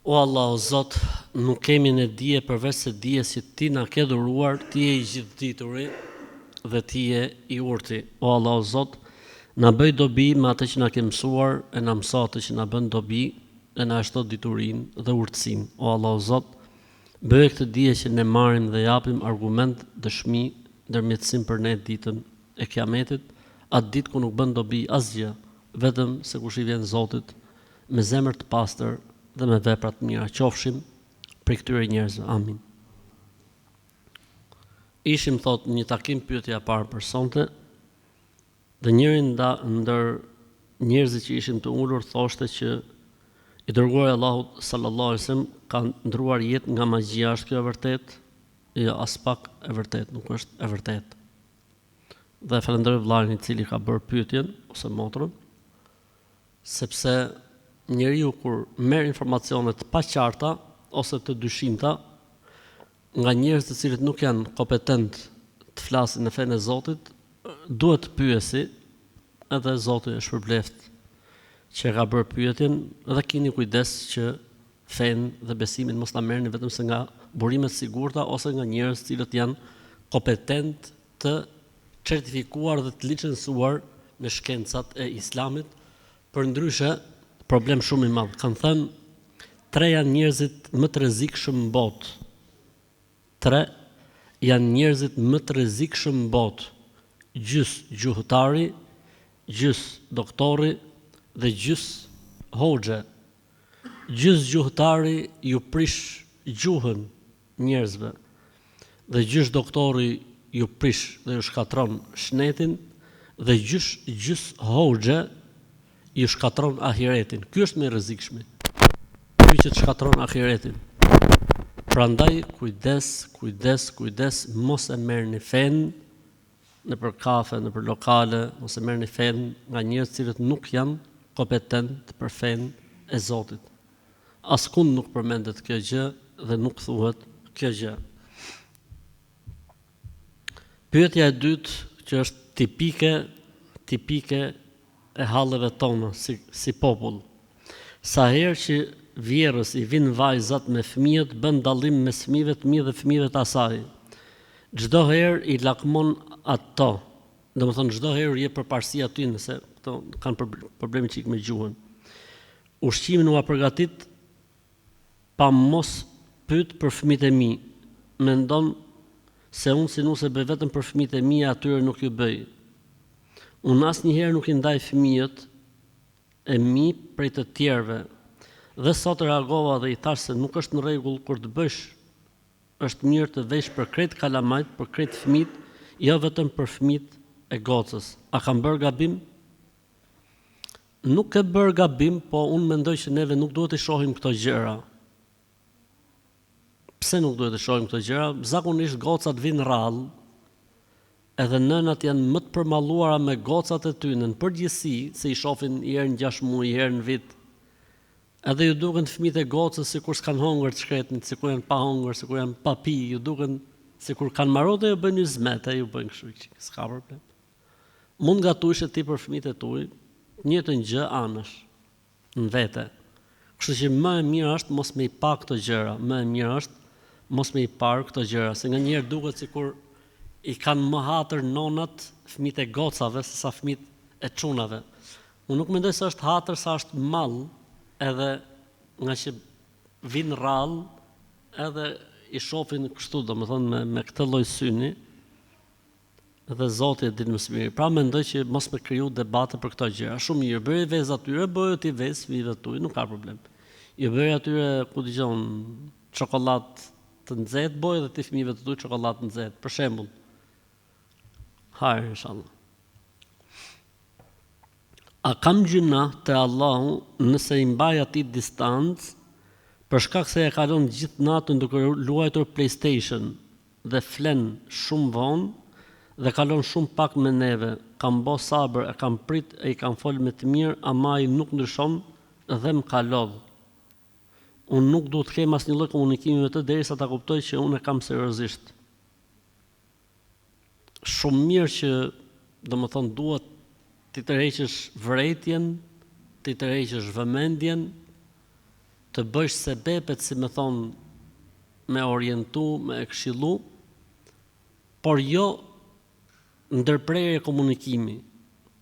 O Allah, o Zot, nuk kemi në dije përveç se dije si ti na ke dhuruar, ti je i gjithdituri dhe ti je i urti. O Allah, o Zot, na bëj dobi me atë që na ke mësuar, e na mëso atë që na bën dobi, e na shto diturinë dhe urtësinë. O Allah, o Zot, bëj këtë dije që ne marrim dhe japim argument, dëshmi, ndërmjetësim për ne ditën e Kiametit, atë ditë ku nuk bën dobi asgjë, vetëm se kush i vjen Zotit me zemër të pastër dhe me vepra të mira. Qofshim prej këtyre njerëzve. Amin. Ishim thot një takim pyetja parë për sonte, dhe njëri ndër njerëzit që ishin të ulur thoshte që i dërguari Allahut sallallahu alaihi wasallam ka ndruar jetë nga magjia. Është kjo e vërtet? Jo, as pak e vërtet, nuk është e vërtet. Dhe falenderoj vllain i cili ka bërë pyetjen ose motrën, sepse njeriu kur merr informacione të paqarta ose të dyshimta nga njerëz të cilët nuk janë kompetent të flasin në fenë e Zotit, duhet të pyesi, edhe Zoti është shpërbleft që ka bërë pyetjen, dhe keni kujdes që fenë dhe besimin mos ta merrni vetëm se nga burime të sigurta ose nga njerëz të cilët janë kompetent të certifikuar dhe të licencuar në shkencat e Islamit. Përndryshe, problem shumë i madh. Kanë thënë 3 janë njerëzit më të rrezikshëm në botë. 3 janë njerëzit më të rrezikshëm në botë. Gjys gjuhëtari, gjys doktori dhe gjys hoxhe. Gjys gjuhëtari ju prish gjuhën njerëzve dhe gjys doktori ju prish dhe ju shkatron shnetin dhe gjys hoxhe ju shkatron ahiretin. Ky është më i rrezikshmi. Ky që të shkatron ahiretin. Prandaj kujdes, mos e merrni fen nëpër kafe, nëpër lokale, mos e merrni fen nga njerëz të cilët nuk janë kompetent për fen e Zotit. Askund nuk përmendet kjo gjë dhe nuk thuhet kjo gjë. Pyetja e dytë, që është tipike e halleve tona si popull. Sa herë që vjerrës i vin vajzat me fëmijët, bën dallim mes fëmijëve të mi dhe fëmijëve të asaj. Çdo herë i lakmon ato. Domethënë çdo herë jep përparësi aty, nëse këto kanë probleme çik me gjuhën. Ushqimin ua përgatit pa mos pyet për fëmijët e mi. Mendon se unë si nuse bëj vetëm për fëmijët e mi, atyre nuk ju bëj. Unë asnjëherë nuk i ndaj fëmijët e mi prej të tjerëve. Dhe sot reagova dhe i thash se nuk është në rregull kur të bësh. Është mirë të vesh për krejt kalamajt, për krejt fëmijët, jo vetëm për fëmijët e gocës. A kam bërë gabim? Nuk e bërë gabim, po unë mendoj që neve nuk duhet të shohim këto gjëra. Pse nuk duhet të shohim këto gjëra? Zakonisht gocat vinë rrallë, edhe nënat janë më të përmalluara me gocat e tyre në përgjithësi, se i shohin një herë në 6 muaj, një herë në vit. Edhe ju duken fëmijët e gocës sikur s'kan hongër të shkretnit, sikur janë pa hongër, sikur janë pa pi, ju duken sikur kanë marrë dhe ju bëjnë një zmet, ju bëjnë kështu që s'ka problem. Mund gatush ti për fëmijët e tuaj, njëjtën gjë anësh në vete. Kështu që më e mirë është mos me i pa këto gjëra, se nganjëherë duket sikur i kanë më hatër nonat fëmijët e gocave se sa fëmijët e çunave. Unë nuk mendoj se është hatër, sa është mall, edhe nga që vinë rrallë, edhe i shohin kështu, domethënë me këtë lloj syni, dhe Zoti e din më së miri. Pra mendoj që mos me kriju debate për këto gjëra. Shumë mirë, bëri vez atyre, bëjë ti vez fëmijëve tuaj, nuk ka problem. I bëri atyre, ku dëgjon, çokoladë të nxehtë, bëjë edhe ti fëmijëve të tuaj çokoladë të nxehtë, për shembull. Hajr, inshallah. A kam gjuna te Allahu nëse i mbaj atij distancë për shkak se e kalon gjithë natën duke luajtur PlayStation dhe flen shumë vonë dhe kalon shumë pak me neve. Kam bë sabër, e kam prit e i kam fol me të mirë, ama ai nuk ndryshon dhe më ka lodh. Unë nuk duhet të kem asnjë lloj komunikimi me të derisa ta kuptoj që unë e kam seriozisht. Shumë mirë që, domethënë, duhet të tërheqësh vërejtjen, të tërheqësh vëmendjen, të bësh sebepet, si më thonë, me orientu, me e këshillu, por jo ndërprerje komunikimi.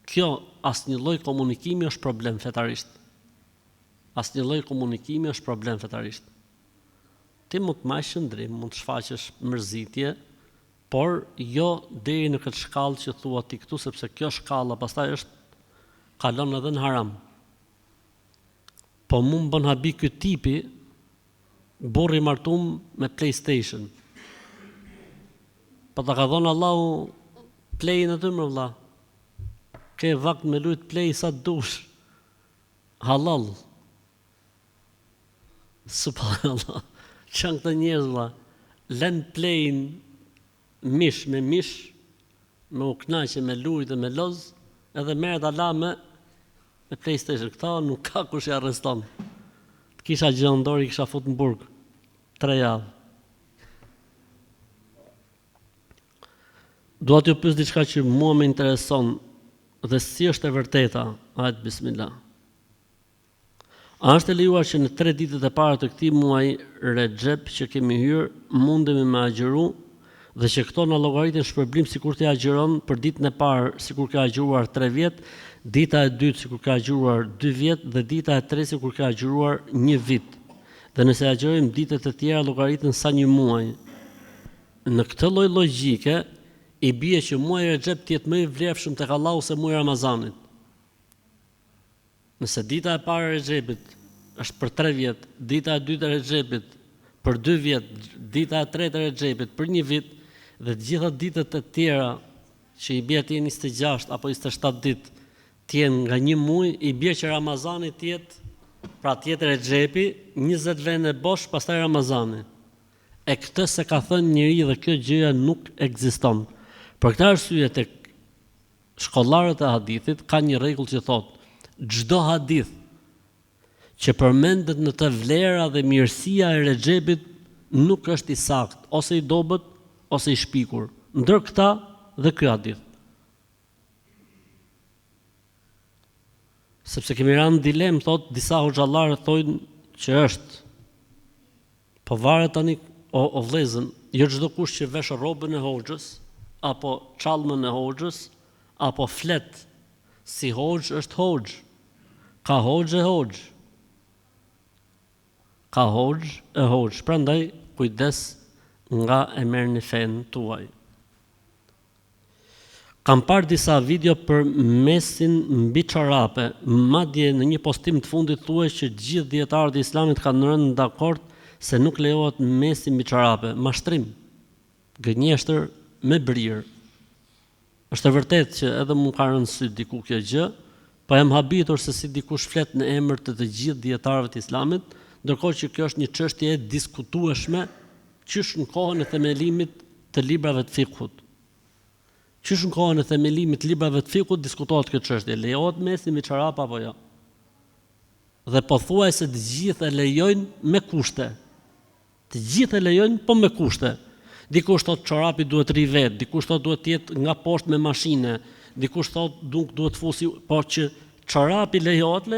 Kjo asnjë lloj komunikimi është problem fetarisht. Asnjë lloj komunikimi është problem fetarisht. Ti mund të marrësh shëndrim, mund të shfaqësh mërzitje, por jo deri në këtë shkallë që thua ti këtu, sepse kjo shkalla pastaj kalon edhe në haram. Po mu më bën habi ky tipi burri martum me PlayStation. Po ta ka dhënë Allahu Play-in aty më vëlla. Ke vakt me lut Play sa dush. Halal. Subhanallah. Çan këta njerëz vëlla. Lën Play-in mish me mish, me u kënaqë me lujt dhe me loz, edhe merret Allah me PlayStation. Këta nuk ka kush i arreston. Të kisha gjë në dorë, i kisha fut në burg 3 javë. Dua t'ju pyes diçka që mua më intereson dhe si është e vërteta. Hajt bismillah. A është e lejuar që në 3 ditët e para të këtij muaji Rexhep që kemi hyrë mundemi me agjëru dhe që këto na llogaritin shpërblim sikur të agjiron për ditën e parë sikur ka agjëruar 3 vjet, dita e dytë sikur ka agjëruar 2 vjet dhe dita e tretë sikur ka agjëruar 1 vit. Dhe nëse agjërojmë ditët e tjera llogaritën sa 1 muaj. Në këtë lloj logjike i bie që muaji Rexhep të jetë më i vlefshëm tek Allahu se muaji Ramazanit. Nëse dita e parë e Rexhepit është për 3 vjet, dita e dytë e Rexhepit për 2 vjet, dita e tretë e Rexhepit për 1 vit dhe të gjitha ditët e tjera që i bie të jenë 26 apo 27 ditë të jenë nga 1 muaj, i bie që Ramazani të jetë, pra të jetë Rexhepi, 20 vende bosh, pastaj Ramazani. E këtë se ka thënë njëri dhe kjo gjëja nuk ekziston. Për këtë arsye tek shkollarët e hadithit ka një rregull që thotë çdo hadith që përmendet në të vlera dhe mirësia e Rexhepit nuk është i saktë, ose i dobët, ose i shpikur. Ndër këta dhe ky hadith. Sepse kemi rënë në dilemë, thotë disa hoxhallarë thonë që është. Po varet tani o vëllezën, jo çdo kush që vesh rrobën e hoxhës, apo çallmën e hoxhës, apo flet si hoxh është hoxh. Ka hoxh e hoxh. Ka hoxh e hoxh. Prandaj kujdes nga e merrni fen tuaj. Kam parë disa video për mesin mbi çarape, madje në një postim të fundit thuaj që gjithë dietarët e Islamit kanë rënë dakord se nuk lejohet mesi mbi çarape, mashtrim, gënjeshtër me brirë. Është e vërtetë që edhe më ka rënë sy diku kjo gjë, po jam habitur se si dikush flet në emër të gjithë dietarëve të Islamit, ndërkohë që kjo është një çështje e diskutueshme, qysh në kohën e themelimit të librave të fikut. Qysh në kohën e themelimit të librave të fikut diskutohet kjo çështje, lejohet mesi me çarap apo jo? Dhe pothuajse të gjithë e lejojnë me kushte. Të gjithë e lejojnë, po me kushte. Dikush thotë çorapi duhet rivet, dikush thotë duhet të jetë nga poshtë me mashine, dikush thotë duhet fusi, po që çorapi lejohet.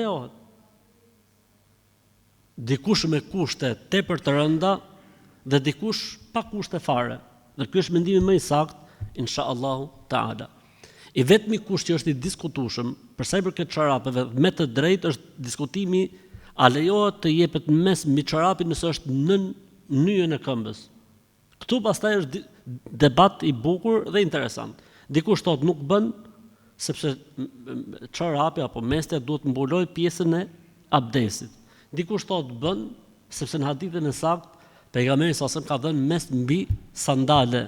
Dikush me kushte tepër të rënda dhe dikush pa kushte fare. Dhe ky është mendimi më i saktë, inshallah taala. I vetmi kusht që është i diskutueshëm për sa i përket çorapeve me të drejtë është diskutimi a lejohet të jepet mes mbi çorapin nëse është në nyjen e këmbës. Këtu pastaj është debat i bukur dhe interesant. Dikush thotë nuk bën sepse çorapi apo mestja duhet mbuloj pjesën e abdesit. Dikush thotë bën sepse në hadithin e saktë pejgamberi sa ka dhënë mes mbi sandale.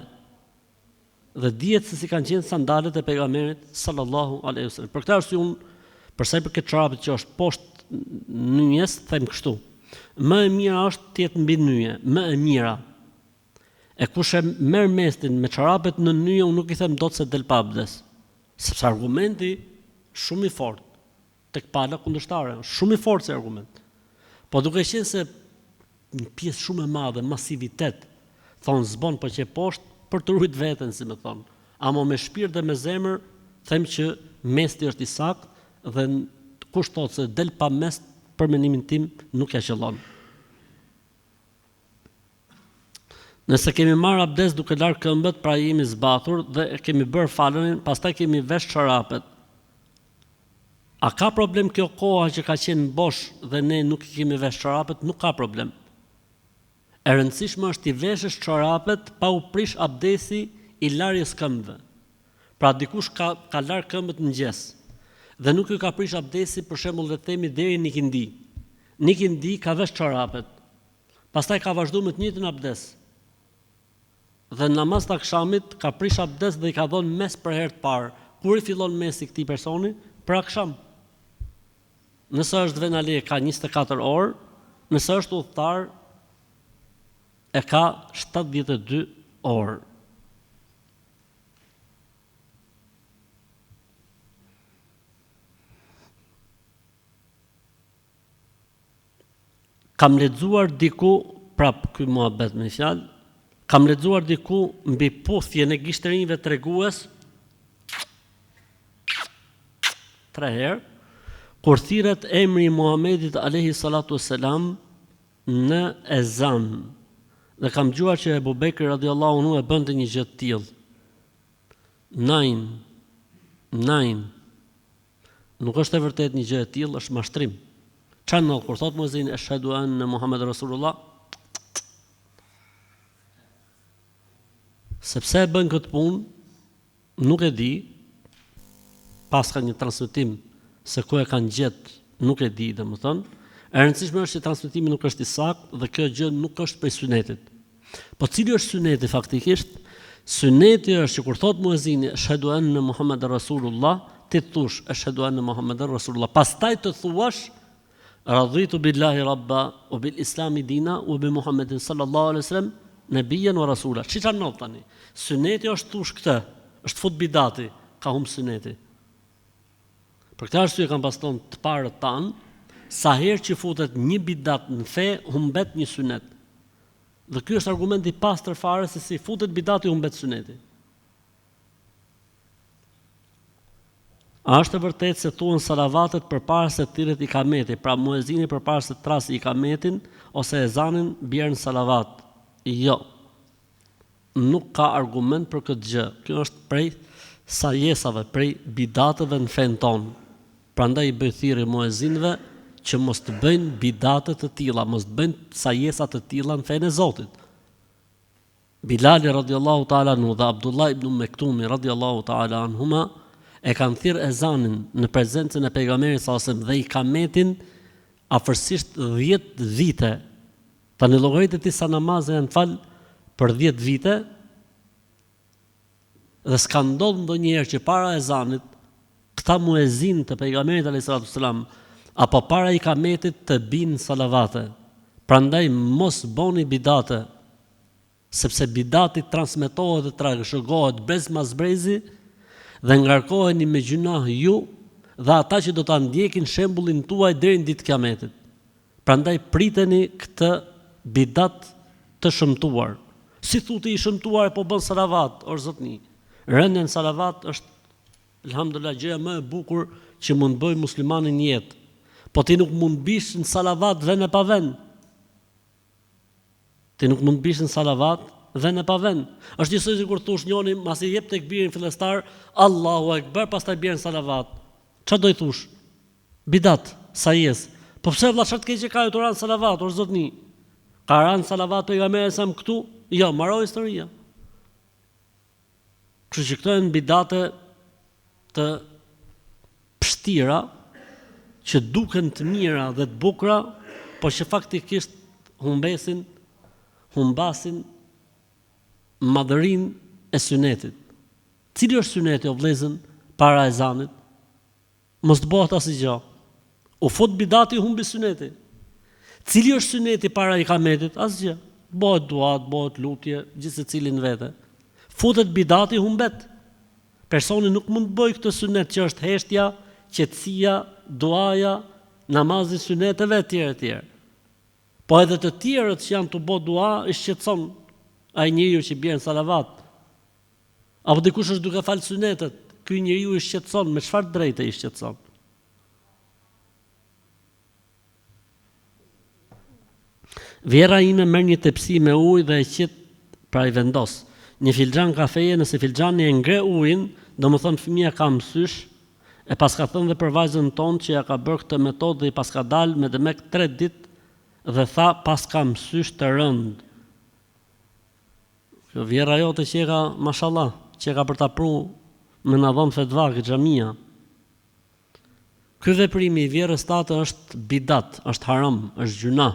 Dhe dihet se si kanë qenë sandalet e pejgamberit sallallahu alaihi wasallam. Për këtë arsye unë për sa i përket çorapit që është poshtë nyjes, them kështu. Më e mira është të jetë mbi nyje, më e mira. E kush e merr mestin me çorapet në nyje, unë nuk i them dot se del pa abdes. Sepse argumenti shumë i fortë tek pala kundërshtare, shumë i fortë si argument. Po duke qenë se një pjesë shumë e madhe, masivitet, thonë zbon po që poshtë për të ruajtur veten, si më thon. Amo me shpirt dhe me zemër, them që mesti është i saktë dhe kush thotë se del pa mes, për mendimin tim nuk ja qellon. Nëse kemi marrë abdes duke larë këmbët, pra jemi zbathur dhe kemi bërë falënin, pastaj kemi vesh çorapet. A ka problem kjo koha që ka qenë bosh dhe ne nuk I kemi vesh çorapet? Nuk ka problem. E rëndësishme është I veshësh çorapet pa u prish abdesi I larjes këmbëve. Pra dikush ka larë këmbët në mëngjes dhe nuk I ka prish abdesi, për shembull le të themi deri në ikindi. Në ikindi ka vesh çorapet. Pastaj ka vazhduar me të njëjtin abdes. Dhe në namaz të akşamit ka prish abdes dhe I ka dhënë mes për herë të parë. Kur I fillon mesi këtij personi? Për akşam. Nëse është venale ka 24 orë, nëse është udhëtar e ka 72 orë. Kam lexuar diku, prap ky muhabet me fjalë, kam lexuar diku mbi puthjen e gishtërinjve tregues 3 herë, kur thirret emri I Muhamedit alayhi salatu wassalam në ezan. Dhe kam dëgjuar që Ebu Bekri radhiyallahu anhu e bënte një gjë të tillë. Nine. Nuk është e vërtet një gjë e tillë, është mashtrim. Çan në kur thot muezin ashhadu anna Muhammed Rasulullah, sepse e bën këtë punë, nuk e di, pas ka një transmetim se ku e kanë gjetë, nuk e di, domethënë, e rëndësishme është që transmetimi nuk është I saktë dhe kjo gjë nuk është prej sunetit. Po cili është suneti faktikisht? Suneti është që kur thot muezini ashhadu anna Muhammed Rasulullah, ti thush ashhadu anna Muhammed Rasulullah, pastaj të thuash raditu billahi rabba u bil islami dina u bi Muhammedin sallallahu alaihi wasallam nabiyan wa rasula. Çi çan not tani? Suneti është thush këtë, është fut bidati, ka humb suneti. Për këtë arsye kanë paston të parët tan, sa herë që futet një bidat në fe, humbet një sunet. Dhe ky është argumenti I pastër fare se si futet bidati humbet suneti. A është e vërtetë se thuhen salavatet përpara se thirret ikameti, pra muezini përpara se trasi ikametin ose ezanin bjerën salavat? Jo. Nuk ka argument për këtë gjë. Kjo është prej sajesave, prej bidateve në fen tonë. Prandaj I bëj thirrje muezinëve që mos të bëjnë bidate të tilla, mos të bëjnë sajesa të tilla në fenë e Zotit. Bilali radhiyallahu ta'ala anhu dhe Abdullah ibn Mektumi radhiyallahu ta'ala anhuma e kanë thirrë ezanin në prezencën e pejgamberit sallallahu alajhi wasallam dhe ikametin afërsisht 10 vite. Tani llogaritë ti sa namaze janë fal për 10 vite dhe s'ka ndodhur ndonjëherë që para ezanit këta muezin të pejgamberit alayhis salam apo para ikametit të binë salavate. Prandaj mos bëni bidate, sepse bidati transmetohet dhe trashëgohet brez mas brezi dhe ngarkoheni me gjunah ju dhe ata që do ta ndjekin shembullin tuaj deri në ditë kiametit. Prandaj priteni këtë bidat të shëmtuar. Si thuti I shëmtuar po bën salavat, o zotni. Rëndja në salavat është elhamdulillah gjëja më e bukur që mund bëj muslimani në jetë. Po ti nuk mund bish në salavat vend e pa vend. Ti nuk mund bish në salavat vend e pa vend. Është njësoj si kur thush njoni, mas I jep tekbirin fillestar, Allahu Ekber, pastaj bjerë në salavat. Çfarë do I thush? Bidat, sajes. Po pse vëlla çfarë të keq që ka të ranë salavat, o zotni? Ka ranë salavat pejgamberi sa këtu? Jo, mbaroj historia. Kështu që këto janë bidate të pështira që duken të mira dhe të bukura, po që faktikisht humbasin madhërinë e sunetit. Cili është suneti o vëllezër para ezanit? Mos të bëhet asgjë. U fut bidati humbi suneti. Cili është suneti para ikametit? Asgjë. Bëhet dua, bëhet lutje, gjithë secili në vete. Futet bidati humbet. Personi nuk mund të bëjë këtë sunet që është heshtja, qetësia, duaja, namazi suneteve etj. Po edhe të tjerët që janë të bë dua, I shqetëson ai njeriu që bën salavat. Apo dikush është duke fal sunetet, ky njeriu I shqetëson, me çfarë drejte I shqetëson? Vjera ime merr një tepsi me ujë dhe e qet pra i vendos. Një filxhan kafeje, nëse filxhani e ngre ujin, domethënë fëmia ka mësysh, e pas ka thënë dhe për vajzën tonë që ja ka bërë këtë metodë dhe i pas ka dalë me demek 3 ditë dhe tha pas ka mësysh të rënd. Kjo vjera jote që e ka, mashallah, që e ka për ta pru me na dhon fetvak xhamia. Ky veprimi i vjerës tate është bidat, është haram, është gjuna.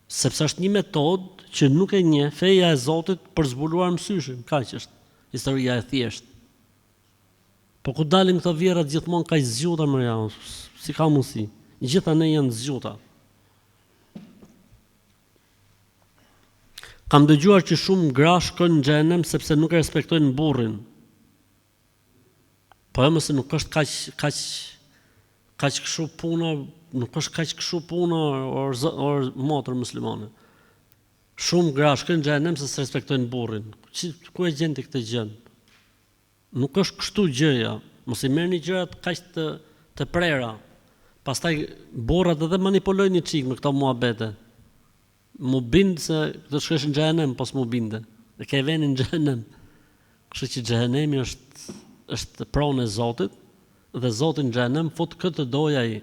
Sepse është një metodë që nuk e njeh feja e Zotit për zbuluar mësyshin, kaq është historia e thjeshtë. Po ku dalim këto vjera gjithmonë kaq zgjuta më ja, si ka mundsi? Gjitha ne janë zgjuta. Kam dëgjuar që shumë gra shkojnë në xhenem sepse nuk e respektojnë burrin. Po mëse nuk është kaq kështu puna, nuk është kaq kështu puna or motër muslimane. Shumë gra shkojnë në xhenem se respektojnë burrin. Ku e gjen ti këtë gjë? Nuk është kështu gjëja. Mos i merrni gjërat kaq të prera. Pastaj burrat edhe manipulojnë një çik me këto muhabete. Mu bind se do të shkosh në xhenem, pas mu binde. E ke vënë në xhenem. Kështu që xhenemi është pronë e Zotit dhe Zoti në xhenem fut këtë dojë ai.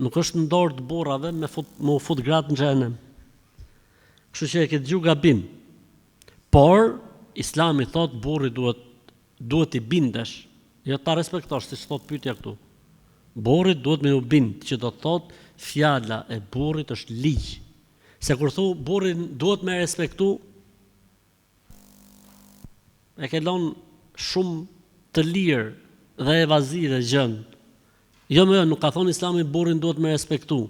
Nuk është në dorë të burrave me fut gratë në xhenem. Kështu që e ke dëgju gabim. Por Islami thot burri duhet i bindesh, jo ta respektosh, siç thot pyetja këtu. Burri duhet me u bind, që do të thot fjala e burrit është ligj. Se kur thu burrin duhet me respektu, e ke lënë shumë të lirë dhe evazive gjën. Jo më, nuk ka thonë Islami burrin duhet me respektu.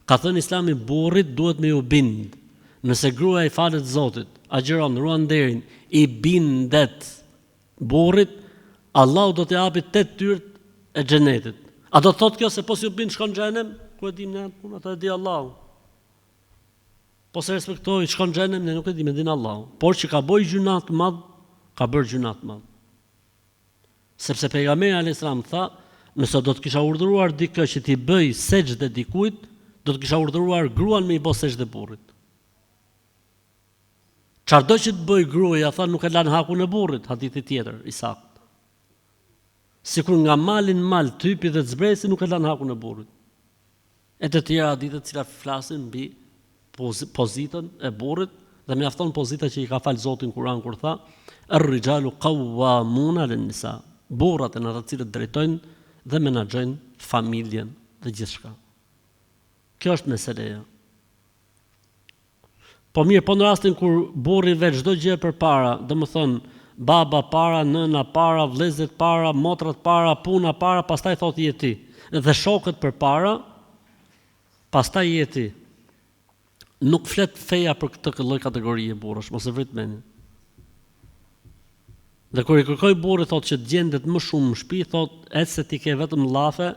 Ka thënë Islami burrit duhet me u bind. Nëse gruaja i falet Zotit, agjeron, ruan nderin, i bindet burrit, Allahu do t'i japi 8 tyrt e xhenetit. A do të thotë kjo se po si u bind shkon në xhenem? Ku e dim ne, atë e di Allahu. Po se respektoj, shkon në xhenem, ne nuk e dim, e din Allahu. Por që ka bëj gjuna të madh, ka bërë gjuna të madh. Sepse pejgamberi alayhis salam tha, nëse do të kisha urdhëruar dikë që t'i bëj sejdë dikujt, do të kisha urdhëruar gruan me i bë sejdë burrit. Çfarëdo që të bëj gruaja, tha nuk e lan hakun e burrit, hadithi tjetër, i saktë. Sikur nga malin mal typi dhe zbresi nuk e lan hakun e burrit. E të tjera hadithe të cilat flasin mbi pozitën e burrit dhe mjafton pozita që i ka fal Zoti në Kur'an kur tha ar-rijalu qawwamuna lin-nisa. Burrat janë ata të cilët drejtojnë dhe menaxhojnë familjen dhe gjithçka. Kjo është meseleja. Po mirë, po në rastin kur burri vetë çdo gjë përpara, domethënë baba para, nëna para, vëllezërit para, motrat para, puna para, pastaj thotë je ti. Dhe shokët përpara, pastaj je ti. Nuk flet feja për këtë lloj kategorie burrësh, mos e vrit mendin. Dhe kur i kërkoi burri thotë që gjendet më shumë në shtëpi, thotë ec se ti ke vetëm llafe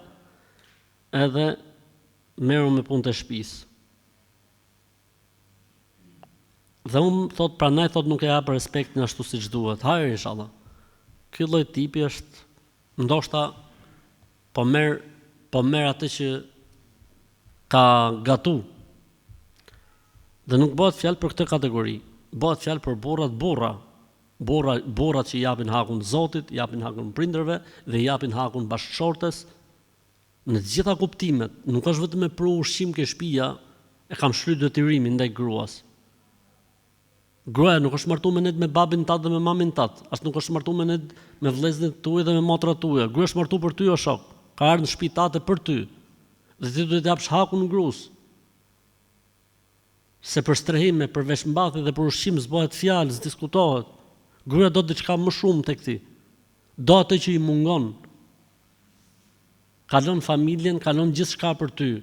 edhe merru me punët e shtëpisë. Dhe unë thot pranaj thot nuk e hap respektin ashtu siç duhet. Hajër inshallah. Ky lloj tipi është ndoshta po merr atë që ka gatu. Dhe nuk bëhet fjalë për këtë kategori. Bëhet fjalë për burra. Burrat që japin hakun Zotit, japin hakun prindërve dhe japin hakun bashkëshortes në të gjitha kuptimet. Nuk është vetëm me pru ushqim ke shtëpia, e kam shlyr detyrimin ndaj gruas. Gruaja nuk është martuar me ne me babin tat dhe me mamin tat, as nuk është martuar me ne me vëllezërit tuaj dhe me motrat tuaja. Gruaja është martuar për ty o shok. Ka ardhur në shtëpi tate për ty. Dhe ti duhet të japsh hakun gruas. Se për strehime, për veshmbathje dhe për ushqim s'bëhet fjalë, s'diskutohet. Gruaja do diçka më shumë tek ti. Do atë që i mungon. Kalon familjen, kalon gjithçka për ty.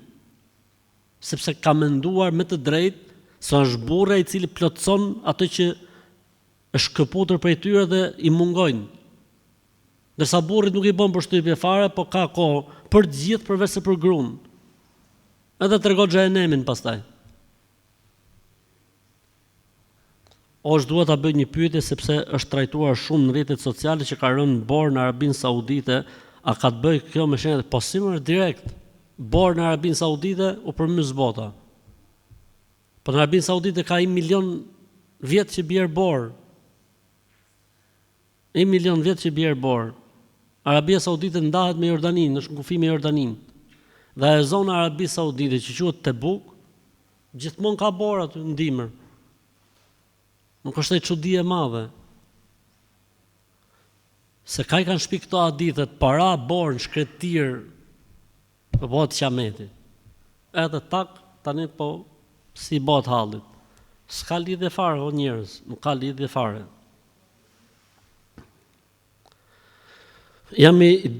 Sepse ka menduar me të drejtë se është burra i cili plotson atë që është këputur prej tyre dhe i mungojnë. Ndërsa burrit nuk i bën përshtypje fare, po ka kohë për të gjithë përveç se për gruan. Edhe tregon xhenemin pastaj. Është duhet ta bëj një pyetje sepse është trajtuar shumë në rrjetet sociale që ka rënë borë në Arabinë Saudite, a ka të bëjë kjo me shenjat? Po si më direkt, borë në Arabinë Saudite u përmys bota. Po në Arabinë Saudite ka 1 milion vjet që bjerë borë. 1 milion vjet që bjerë borë. Arabia Saudite ndahet me Jordaninë, është në kufi me Jordaninë. Dhe e zona Arabisë Saudite që quhet Tebuk, gjithmonë ka borë aty në dimër. Nuk është e çudi e madhe. Se ka i kanë shpi këto hadithet, para borë në shkretir, po bëhet qameti. Edhe tak, tani po si bëhet hallit. S'ka lidhje fare, o njerëz, nuk ka lidhje fare. Jam i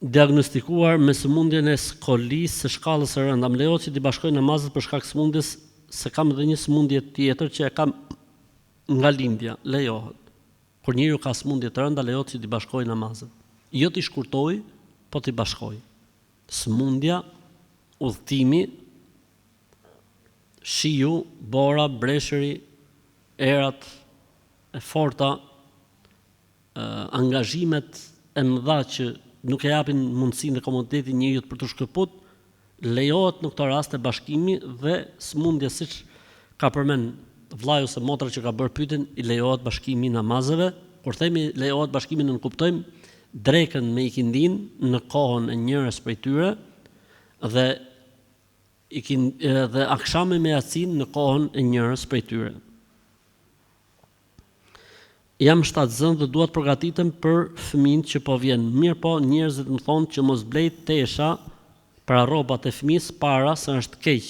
diagnostikuar me sëmundjen e skolisë së shkallës së rëndë. Më lejohet që t'i bashkoj namazet për shkak sëmundjes, se kam edhe një sëmundje tjetër që e kam nga lindja, lejohet. Kur njeriu ka sëmundje të rënda, lejohet që t'i bashkoj namazet. Jo t'i shkurtoj, po t'i bashkoj. Sëmundja, udhëtimi, shiu, bora, breshëri, erat e forta, angazhimet e mëdha që nuk e japin mundësinë dhe komoditetin njeriut për të shkëput, lejohet në këto raste bashkimi dhe sëmundja siç ka përmend vllai ose motra që ka bërë pyetjen, i lejohet bashkimi i namazeve. Kur themi lejohet bashkimi, ne kuptojmë drekën me ikindin në kohën e njërës prej tyre dhe dhe akshami me yacin në kohën e njërës prej tyre. Jam shtatzën dhe duat përgatitem për fëmin që po vjen. Mirë po, njerëzit më thonë që mos blej tesha para rrobat e fëmis para se është keq.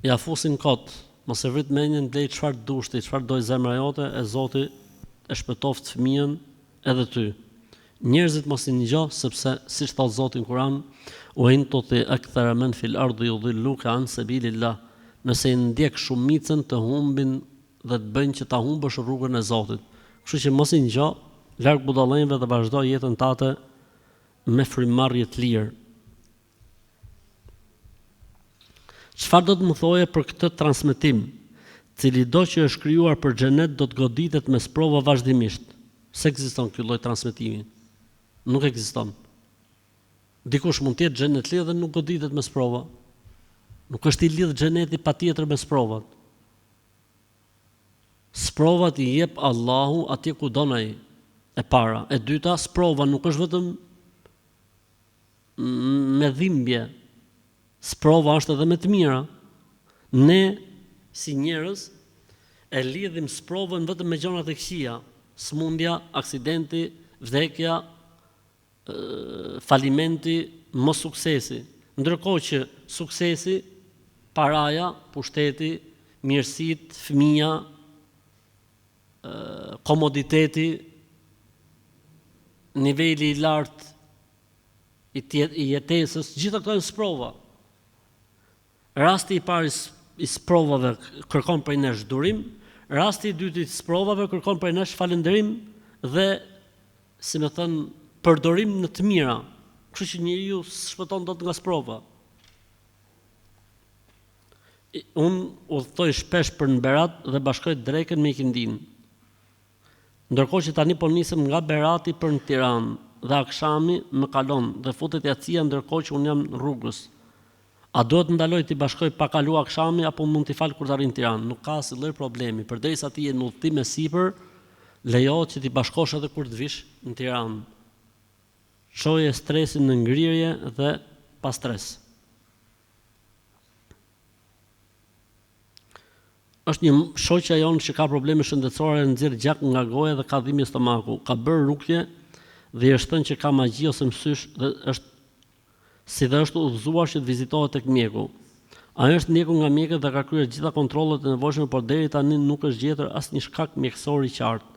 Ja fusin kot, mos e vrit mendjen, blej çfarë dushti, çfarë doj zemra jote, e Zoti e shpëtoft fëmijën edhe ty. Njerëzit mos i ngjo, sepse siç thot Zoti në Kur'an, "Wa in tuti akthara man fil ardi yudhilluka an sabilillah." Nëse i ndjek shumicën të humbin dhe të bëjnë që ta humbësh rrugën e Zotit. Kështu që mos i ngjo, larg budallënjve dhe vazhdo jetën tate me frymëmarrje të lirë. Çfarë do të më thoje për këtë transmetim? Cili do që është krijuar për xhenet do të goditet me sprova vazhdimisht. Se ekziston ky lloj transmetimi? Nuk ekziston. Dikush mund të jetë xhenet lidh dhe nuk goditet me sprova. Nuk është i lidh xheneti patjetër me sprovat. Sprovat i jep Allahu atje ku don ai. E para, e dyta, sprova nuk është vetëm me dhimbje. Sprova është edhe me të mira. Ne si njerëz e lidhim sprovën vetëm me gjërat e këqija, sëmundja, aksidenti, vdekja, falimenti, mos suksesi. Ndërkohë që suksesi, paraja, pushteti, mirësitë, fëmia, komoditeti, niveli i lartë i jetesës, gjitha këto janë sprova. Rasti i parë i sprovave kërkon prej nesh durim, rasti i dytë i sprovave kërkon prej nesh falënderim dhe, si më thënë, përdorim në të mira. Kështu që njeriu shpëton dot nga sprova. Unë udhtoj shpesh për në Berat dhe bashkoj drekën me ikindin. Ndërkohë që tani po nisem nga Berati për në Tiranë dhe akshami më kalon dhe futet jacia ndërkohë që unë jam rrugës. A duhet ndaloj t'i bashkoj pa kalu akshami apo mund t'i fal kur të arrin Tiranë? Nuk ka asnjë lloj problemi. Përderisa ti je në udhtim me sipër, lejohet që t'i bashkosh edhe kur të vish në Tiranë. Çoje stresin në ngrirje dhe pa stres. Është një shoqja jonë që ka probleme shëndetësore, nxjerr gjak nga goja dhe ka dhimbje stomaku. Ka bërë rukje dhe i është thënë që ka magji ose mësysh dhe është udhëzuar që të vizitohet tek mjeku. Ai është ndjekur nga mjekët dhe ka kryer gjitha kontrollet e nevojshme, por deri tani nuk është gjetur asnjë shkak mjekësor i qartë.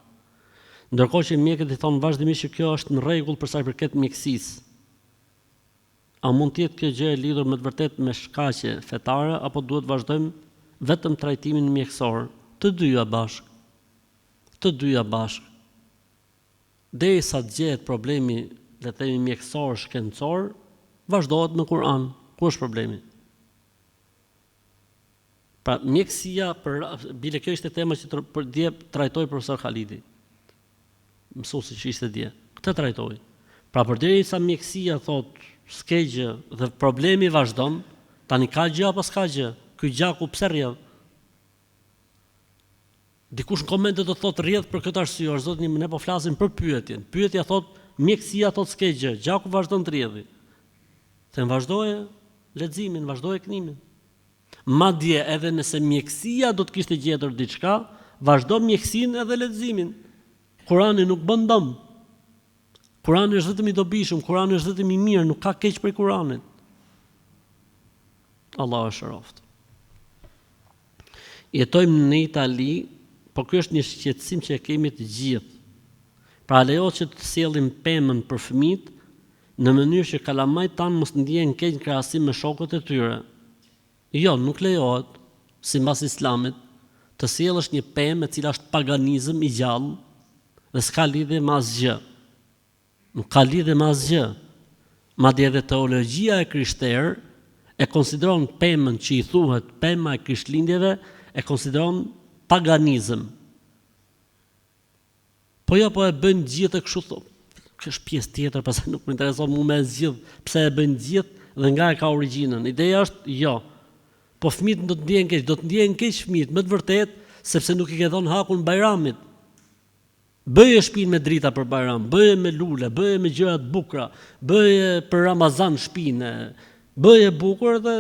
Ndërkohë që mjekët i thonë vazhdimisht që kjo është në rregull për sa i përket mjekësisë. A mund të jetë kjo gjë e lidhur me të vërtetë me shkaqe fetare apo duhet vazhdojmë vetëm trajtimin mjekësor? Të dyja bashk. Derisa të gjehet problemi, le të themi mjekësor, shkencor, vazhdohet me Kur'an. Ku është problemi? Pra mjekësia, bile kjo ishte tema që dje trajtoi profesor Khalidi. Mësuesi që ishte dje. Këtë trajtoi. Pra përderisa mjekësia thotë s'ke gjë dhe problemi vazhdon, tani ka gjë apo s'ka gjë? Ky gjaku pse rrjedh? Dikush në komente do thotë rrjedh për këtë arsye, zotni ne po flasim për pyetjen. Pyetja thotë mjekësia thotë s'ke gjë, gjaku vazhdon të rrjedhi. Them vazhdoje leximin, vazhdoje kënimin. Madje edhe nëse mjekësia do të kishte gjetur diçka, vazhdo mjekësinë edhe leximin. Kurani nuk bën dëm. Kurani është vetëm i dobishëm, Kurani është vetëm i mirë, nuk ka keq për Kuranit. Allah është shëroft. Jetojmë në Itali, por ky është një shqetësim që e kemi të gjithë. Pra lejo që të sjellim pemën për fëmijët në mënyrë që kalamajt tanë mos ndihen keq në krahasim me shokët e tyre. Jo, nuk lejohet, sipas Islamit, të sjellësh një pemë e cila është paganizëm i gjallë dhe s'ka lidhje me asgjë. Nuk ka lidhje me asgjë. Madje edhe teologjia e krishterë e konsideron pemën që i thuhet pema e krishtlindjeve, e konsideron paganizëm. Po jo, po e bëjnë gjithë kështu thonë. Kjo është pjesë tjetër, pastaj nuk më intereson mua me zgjidh pse e bëjnë gjithë dhe nga e ka origjinën. Ideja është jo. Po fëmijët do të ndjehen keq, do të ndjehen keq fëmijët, më të vërtetë, sepse nuk i ke dhënë hakun Bajramit. Bëje shtëpinë me drita për Bajram, bëje me lule, bëje me gjëra të bukura, bëje për Ramazan shtëpinë, bëje bukur dhe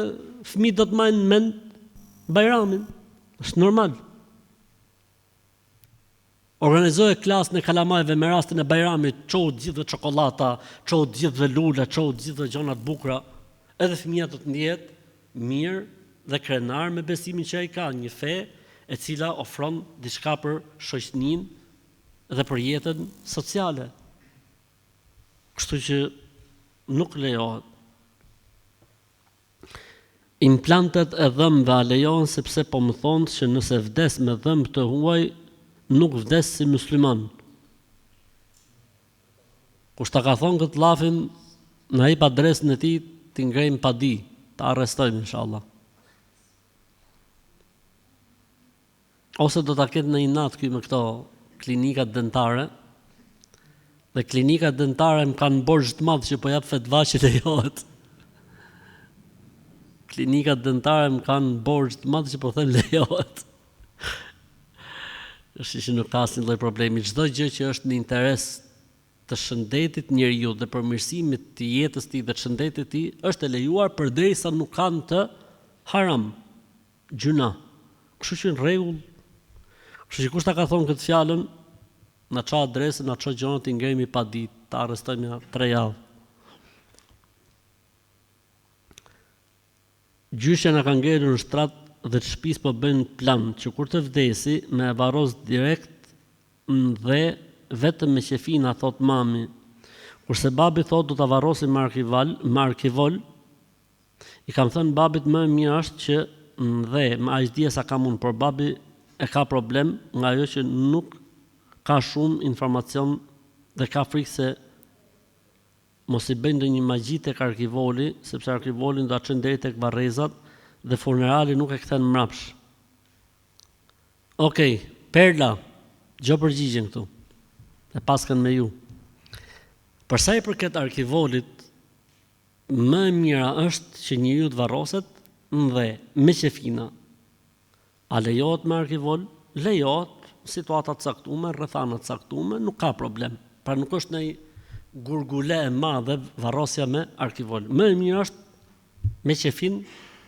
fëmijët do të marrin mend Bajramin. Është normal. Organizoje klasën e kalamajve me rastin e Bajramit, çohu gjithë çokolata, çohu gjithë lule, çohu gjithë gjëra të bukura. Edhe fëmia do të ndihet mirë dhe krenar me besimin që ai ka, një fe e cila ofron diçka për shoqërinë dhe për jetën sociale. Kështu që nuk lejohet. Implantet e dhëmbëve a lejohen sepse po më thonë që nëse vdes me dhëmbë të huaj, nuk vdes si musliman. Kush ta ka thonë këtë llafin, na i pa adresën e tij, t'i ngrejmë pa di, ta arrestojmë inshallah. Ose do ta ketë në një natë këy me këto klinikat dentare. Dhe klinikat dentare më kanë borxh të madh që po jap fetva që lejohet. Klinikat dentare më kanë borxh të madh që po thënë lejohet. Është që nuk ka asnjë lloj problemi. Çdo gjë që është në interes të shëndetit njeriu dhe përmirësimit të jetës tij dhe të shëndetit tij është e lejuar përderisa nuk kanë të haram, gjuna. Kështu që në rregull. Kështu që kush ta ka thonë këtë fjalën, na ço adresën, na ço gjonat i ngremi pa ditë, ta arrestojmë 3 javë. Gjyshja na ka ngelur në shtrat dhe të shtëpisë po bëjnë plan që kur të vdesi me e varros direkt dhe vetëm me qefina, thot mami. Kurse babi thot do ta varrosim me arkivol, i kam thënë babit më e mirë është që dhe me aq dia sa kam unë, por babi e ka problem nga ajo që nuk ka shumë informacion dhe ka frikë se mos i bëjnë ndonjë magji tek arkivoli, sepse arkivolin do ta çojnë deri tek varrezat dhe funerali nuk e kthen mbrapsh. Okej, Perla, gjë përgjigjen këtu. E paskën me ju. Për sa i përket arkivolit, më e mira është që njeriu të varroset dhe me qefina. A lejohet me arkivol? Lejohet, situata të caktuar, rrethana të caktuar, nuk ka problem. Pra nuk është ndonjë gurgule e madhe varrosja me arkivol. Më e mirë është me qefin,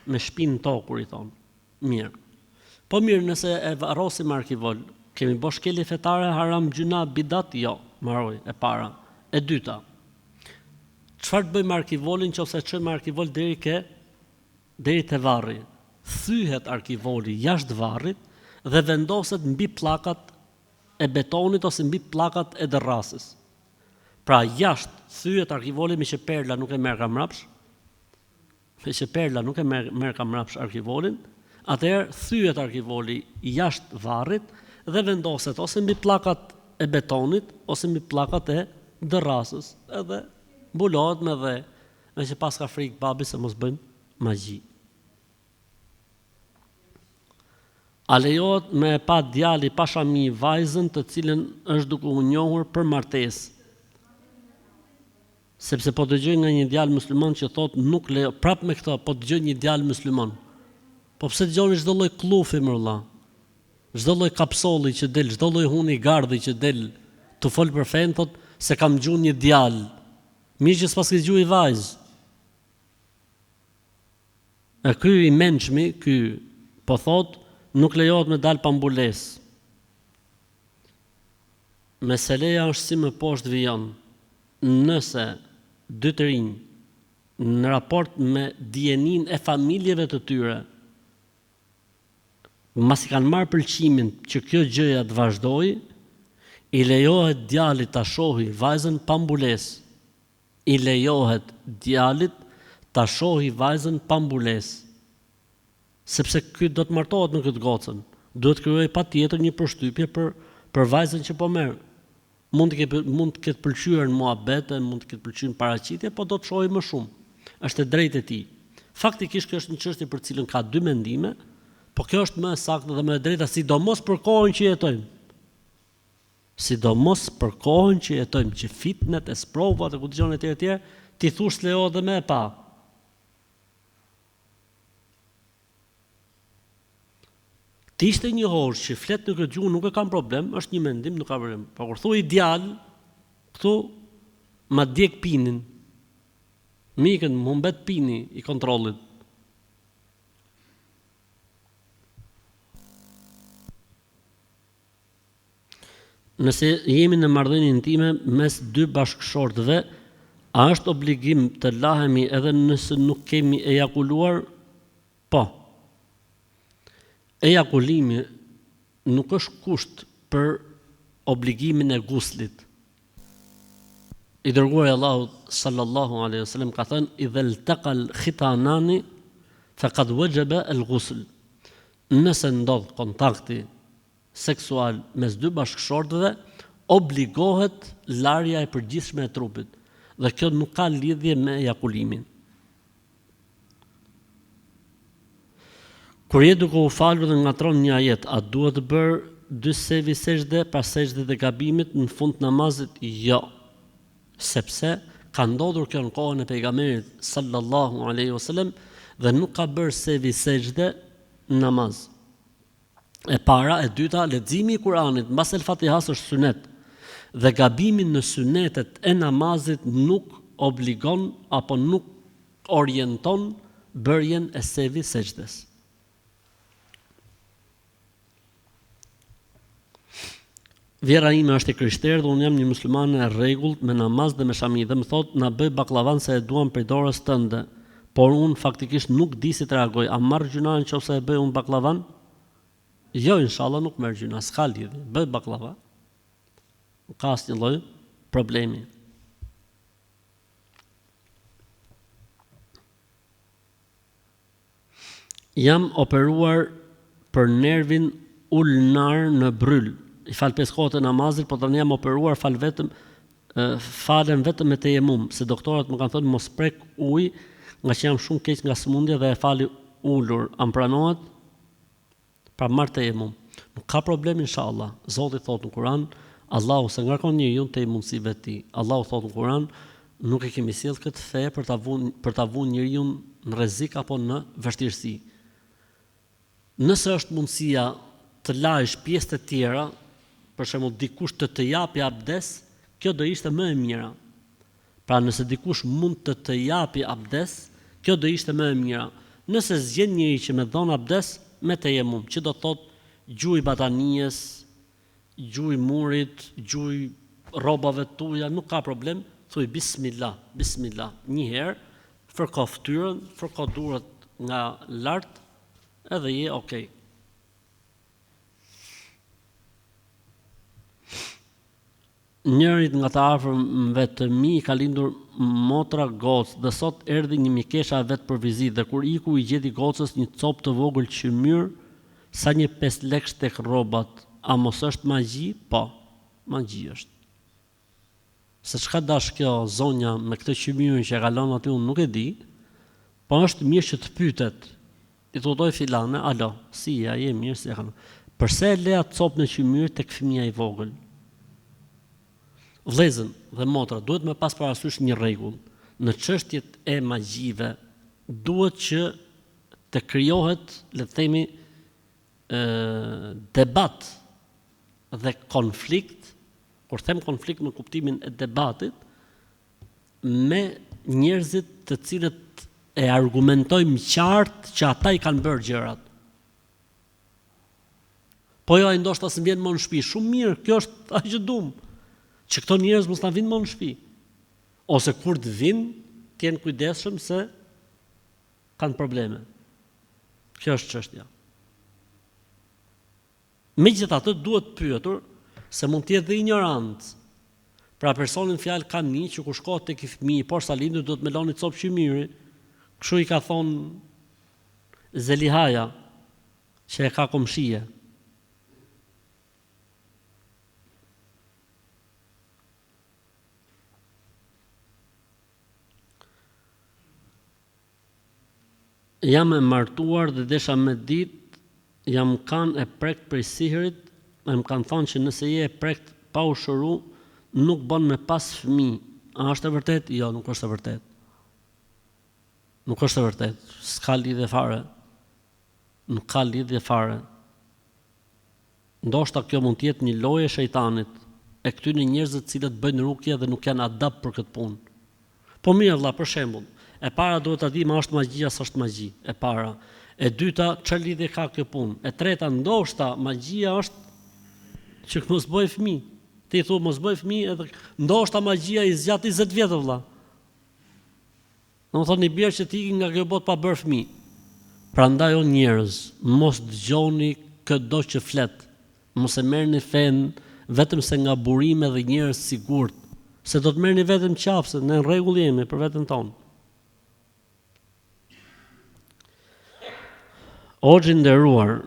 me shpinë tokur i thonë. Mirë. Po mirë, nëse e varrosim me arkivol, kemi bosh shkelje fetare, haram, gjuna, bidat? Jo, mbaroj, e para. E dyta. Çfarë të bëjmë me arkivolin nëse çojmë arkivol deri te varri? Thyhet arkivoli jashtë varrit dhe vendoset mbi pllakat e betonit ose mbi pllakat e derrasës. Pra jashtë thyhet arkivoli me që Perla nuk e merr kamrapsh. Me që Perla nuk e merr kamrapsh arkivolin, atëherë thyhet arkivoli jashtë varrit dhe vendoset ose mbi pllakat e betonit ose mbi pllakat e derrasës. Edhe mbulohet me dhe, me që pas ka frikë babi se mos bëjmë magji. A lejohet me e pa djali pa shami vajzën të cilën është duke u njohur për martesë? Sepse po dëgjoj nga një djalë musliman që thotë nuk lejo, prap me këtë, po dëgjoj një djalë musliman. Po pse dëgjoni çdo lloj kllufi më vëlla? çdo lloj kapsolli që del, çdo lloj huni gardhi që del të fol për fen, thot se kam gjuhë një djalë. Mirë që s'pas ke gjuhë i vajzë. E ky i mençmi, ky po thot, nuk lejohet me dal pa mbulesë. Meseleja është si më poshtë vijon. Nëse dy të rinj në raport me dijenin e familjeve të tyre, masi kanë marrë pëlqimin që kjo gjëja të vazhdojë, i lejohet djalit ta shohë vajzën pa mbulesë. I lejohet djalit ta shohë vajzën pa mbulesë. Sepse ky do të martohet me këtë gocën. Duhet krijoj patjetër një përshtypje për vajzën që po merr. Mund të ketë pëlqyer në muhabete, mund të ketë pëlqyer në paraqitje, po do të shohë më shumë. Është e drejtë e tij. Faktikisht kjo është një çështje për cilën ka dy mendime, po kjo është më e saktë dhe më e drejta, sidomos për kohën që jetojmë. Sidomos për kohën që jetojmë, që fitnet e sprovat e kundërshton e tjerë, ti thush lejohet dhe më e pa. Ti ishte një hoxh që flet në këtë gjuhë, nuk e kam problem, është një mendim, nuk ka problem. Po kur thuaj djalë, këtu ma djeg pinin. Mikën, më mbet pini i kontrollit. Nëse jemi në marrëdhënie intime mes dy bashkëshortëve, a është obligim të lahemi edhe nëse nuk kemi ejakuluar? Po. Ejakulimi nuk është kusht për obligimin e guslit. I dërguari Allahu sallallahu alaihi wasallam ka thënë idhal taqal khitanani faqad wajaba al-ghusl. Nëse ndodh kontakti seksual mes dy bashkëshortëve, obligohet larja e përgjithshme e trupit. Dhe kjo nuk ka lidhje me ejakulimin. Kur je duke u falur dhe ngatron një ajet, a duhet të bërë dy sevi sejdë pas sejdës e gabimit në fund të namazit? Jo. Sepse ka ndodhur kjo në kohën e pejgamberit sallallahu alaihi wasallam dhe nuk ka bërë sevi sejdë në namaz. E para, e dyta, leximi i Kuranit mbas El Fatihas është sunet. Dhe gabimin në sunetet e namazit nuk obligon apo nuk orienton bërjen e sevi sejdës. Vjera ime është e krishterë dhe unë jam një muslimane e rregullt me namaz dhe me shami dhe më thot na bëj baklavan se e duam prej dorës tënde, por unë faktikisht nuk di si të reagoj. A marr gjuna nëse e bëj unë baklavan? Jo, inshallah nuk merr gjuna, s'ka lidhje. Bëj baklava. Nuk ka asnjë lloj problemi. Jam operuar për nervin ulnar në bryl. I fal 5 kohët e namazit, po tani jam operuar, falen vetëm me tejemum, se doktorët më kanë thënë mos prek ujë, nga që jam shumë keq nga sëmundja dhe e fali ulur. Am pranohet? Pra marr tejemum. Nuk ka problem inshallah. Zoti thot në Kur'an, Allahu se ngarkon njeriu te mundësive të tij. Allahu thot në Kur'an, nuk e kemi sjell këtë fe për ta vënë njeriu në rrezik apo në vështirësi. Nëse është mundësia të lajsh pjesë të tjera, për shembull dikush të japi abdes, kjo do ishte më e mira. Pra nëse dikush mund të japi abdes, kjo do ishte më e mira. Nëse zgjen njëri që me dhon abdes me tejemum, që do thot gjuj batanijes, gjuj murit, gjuj rrobave tuaja, nuk ka problem, thuj bismillah, bismillah, një herë, fërko fytyrën, fërko durat nga lart, edhe je okay. Njërit nga të afërmve të mi ka lindur motra gocë dhe sot erdhi një mikesha vetë për vizitë dhe kur iku i gjeti gocës një copë të vogël qymyr sa një 5 lekë tek rrobat. A mos është magji? Po, magji është. Se çka dash kjo zonja me këtë qymyrin që e ka lënë aty unë nuk e di, po është mirë që të pyetet. I thotoi filane, alo, si ja je mirë si e kanë. Përse e le atë copë në qymyr tek fëmia i vogël? Vëllezën dhe motra, duhet me pas parasysh një rregull. Në çështjet e magjive duhet që të krijohet, le të themi, debat dhe konflikt, kur them konflikt në kuptimin e debatit, me njerëzit të cilët e argumentojmë qartë që ata i kanë bërë gjërat. Po jo, ai ndoshta s'm vjen më në shtëpi. Shumë mirë, kjo është aq që duam. Që këto njerëz mos na vinë më në shtëpi. Ose kur të vinë, të jenë kujdesshëm se kanë probleme. Kjo është çështja. Megjithatë duhet pyetur se mund të jetë dhe ignorancë. Pra personin fjalë ka një që kur shkohet tek i fëmijë, poshtë sa lindur do të meloni copë qymyri. Kështu i ka thonë Zelihaja, që e ka komshije. Jam e martuar dhe desha me ditë, jam kanë e prekt prej sihrit, e më kanë thonë që nëse je e prekt pa u shëru, nuk bën me pas fëmijë. A është e vërtet? Jo, nuk është e vërtet. Nuk është e vërtet. S'ka lidhje fare. Nuk ka lidhje fare. Ndoshta kjo mund të jetë një lojë e shejtanit, e këtyre njerëzve të cilët bëjnë rukje dhe nuk janë adapt për këtë punë. Po mirë vëlla, për shembull, e para duhet ta dim a është magjia, s'është magji, e para. E dyta, çfarë lidhje ka kjo punë? E treta, ndoshta magjia është që mos bëj fëmijë. Ti thua mos bëj fëmijë, edhe ndoshta magjia i zgjat 20 vjet vëlla. Domethënë i bjerë që ti nga kjo botë pa bërë fëmijë. Prandaj o njerëz, mos dëgjoni çdo që flet. Mos e merrni fen vetëm se nga burime dhe njerëz sigurt, se do të merrni vetëm qafse, në rregull jemi për veten tonë. Hoxhi nderuar,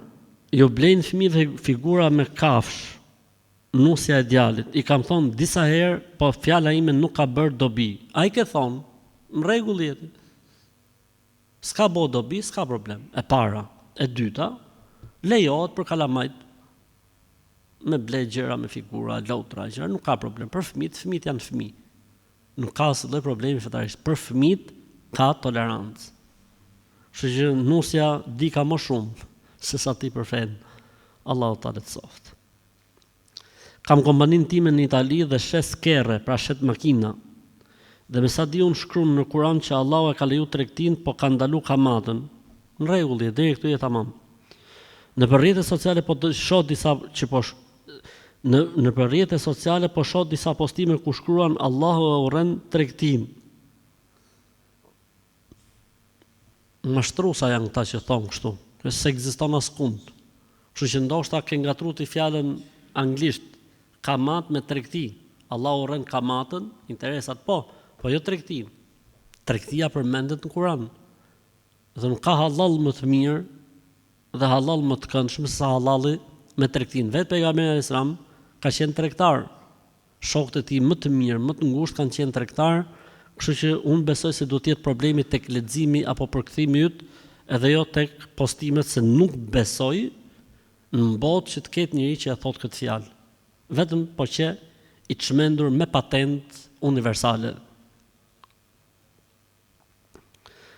ju blejnë fëmijëve figura me kafsh, nusja e djalit. I kam thonë disa herë, po fjala ime nuk ka bërë dobi. Ai ke thonë, në rregull jeti. S'ka bo dobi, s'ka problem. E para. E dyta, lejohet për kalamajt me blej gjëra me figura, lotra, gjëra, nuk ka problem. Për fëmijët janë fëmijë. Nuk ka asnjë lloj problemi fetarisht. Për fëmijët ka tolerancë. Kështu që nusja di ka më shumë se sa ti për fen. Allahu ta lehtësoft. Kam kompaninë time në Itali dhe shes kerre, pra shet makina. Dhe me sa di unë shkruan në Kur'an që Allahu e ka leju tregtin, po ka ndalu kamatën. Në rregull, deri këtu je tamam. Në rrjetet sociale po shoh disa që po në rrjetet sociale po shoh disa postime ku shkruan Allahu e urren tregtin. Mashtruesa janë këta që thonë kështu, se ekziston askund. Kështu që ndoshta ke ngatruar ti fjalën anglisht, kamat me tregti. Allahu urren kamatën, interesat po jo tregtin. Tregtia përmendet në Kur'an. Dhe nuk ka halal më të mirë dhe halal më të këndshëm se halali me tregtin. Vetë pejgamberi alayhis salam ka qenë tregtar. Shokët e tij më të mirë, më të ngushtë kanë qenë tregtar. Kështu që unë besoj se do të jetë problemi tek leximi apo përkthimi yt, edhe jo tek postimet, se nuk besoj në botë që të ketë njëri që e thot këtë fjalë. Vetëm po që i çmendur me patent universale.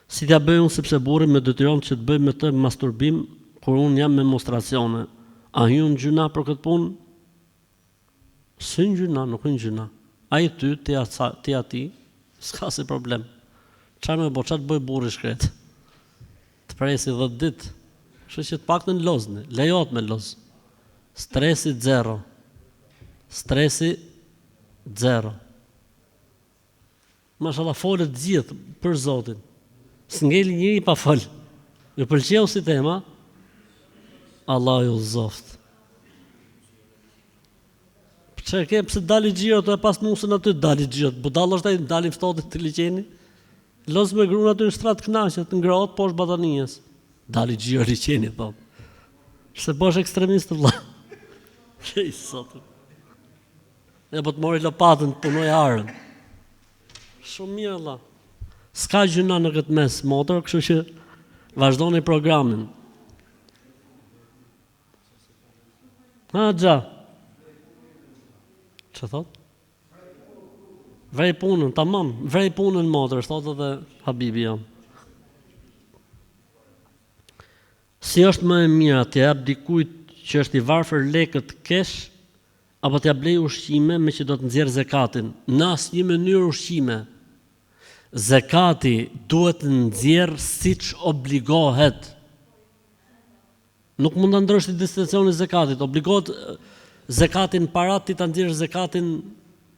Si t'ja bëj unë sepse burri më detyron që të bëj me të masturbim kur unë jam me menstruacione. A hyn gjuna për këtë punë? S'hyn gjuna, nuk hyn gjuna. Ai ty, ti ati, s'ka si problem. Çfarë më bëj, çfarë të bëj burri shkret? Të presi 10 ditë. Kështu që të paktën lozni, lejohet me loz. Stresi 0. Stresi 0. Mashallah folet gjithë për Zotin. S'ngeli njëri pa fol. Ju pëlqeu si tema? Allah ju zoft. Çe ke pse dali xhirot e pas nusën aty dali xhirot. Budall është ai dalin ftohtë të liçeni. Los me grua aty në shtrat kënaqet, ngrohet poshtë batanijes. Dali xhirot liçeni thot. Se bosh ekstremist vëlla. Çej sot. Ne po të mori lopatën, punoj arën. Shumë mirë vëlla. S'ka gjëna në këtë mes motor, kështu që vazhdoni programin. Ha, gja. Që thot? Vrej punën, tamam, vrej punën motor, thot edhe Habibi jam. Si është më e mira të jap dikujt që është i varfër lekët kesh, apo t'ja blej ushqime me që do të nxjerr zakatin? Në asnjë mënyrë ushqime. Zakati duhet të nxjerr siç obligohet. Nuk mund ta ndrosh destinacionin e zakatit, obligohet zakatin para ti ta nxjerrësh zakatin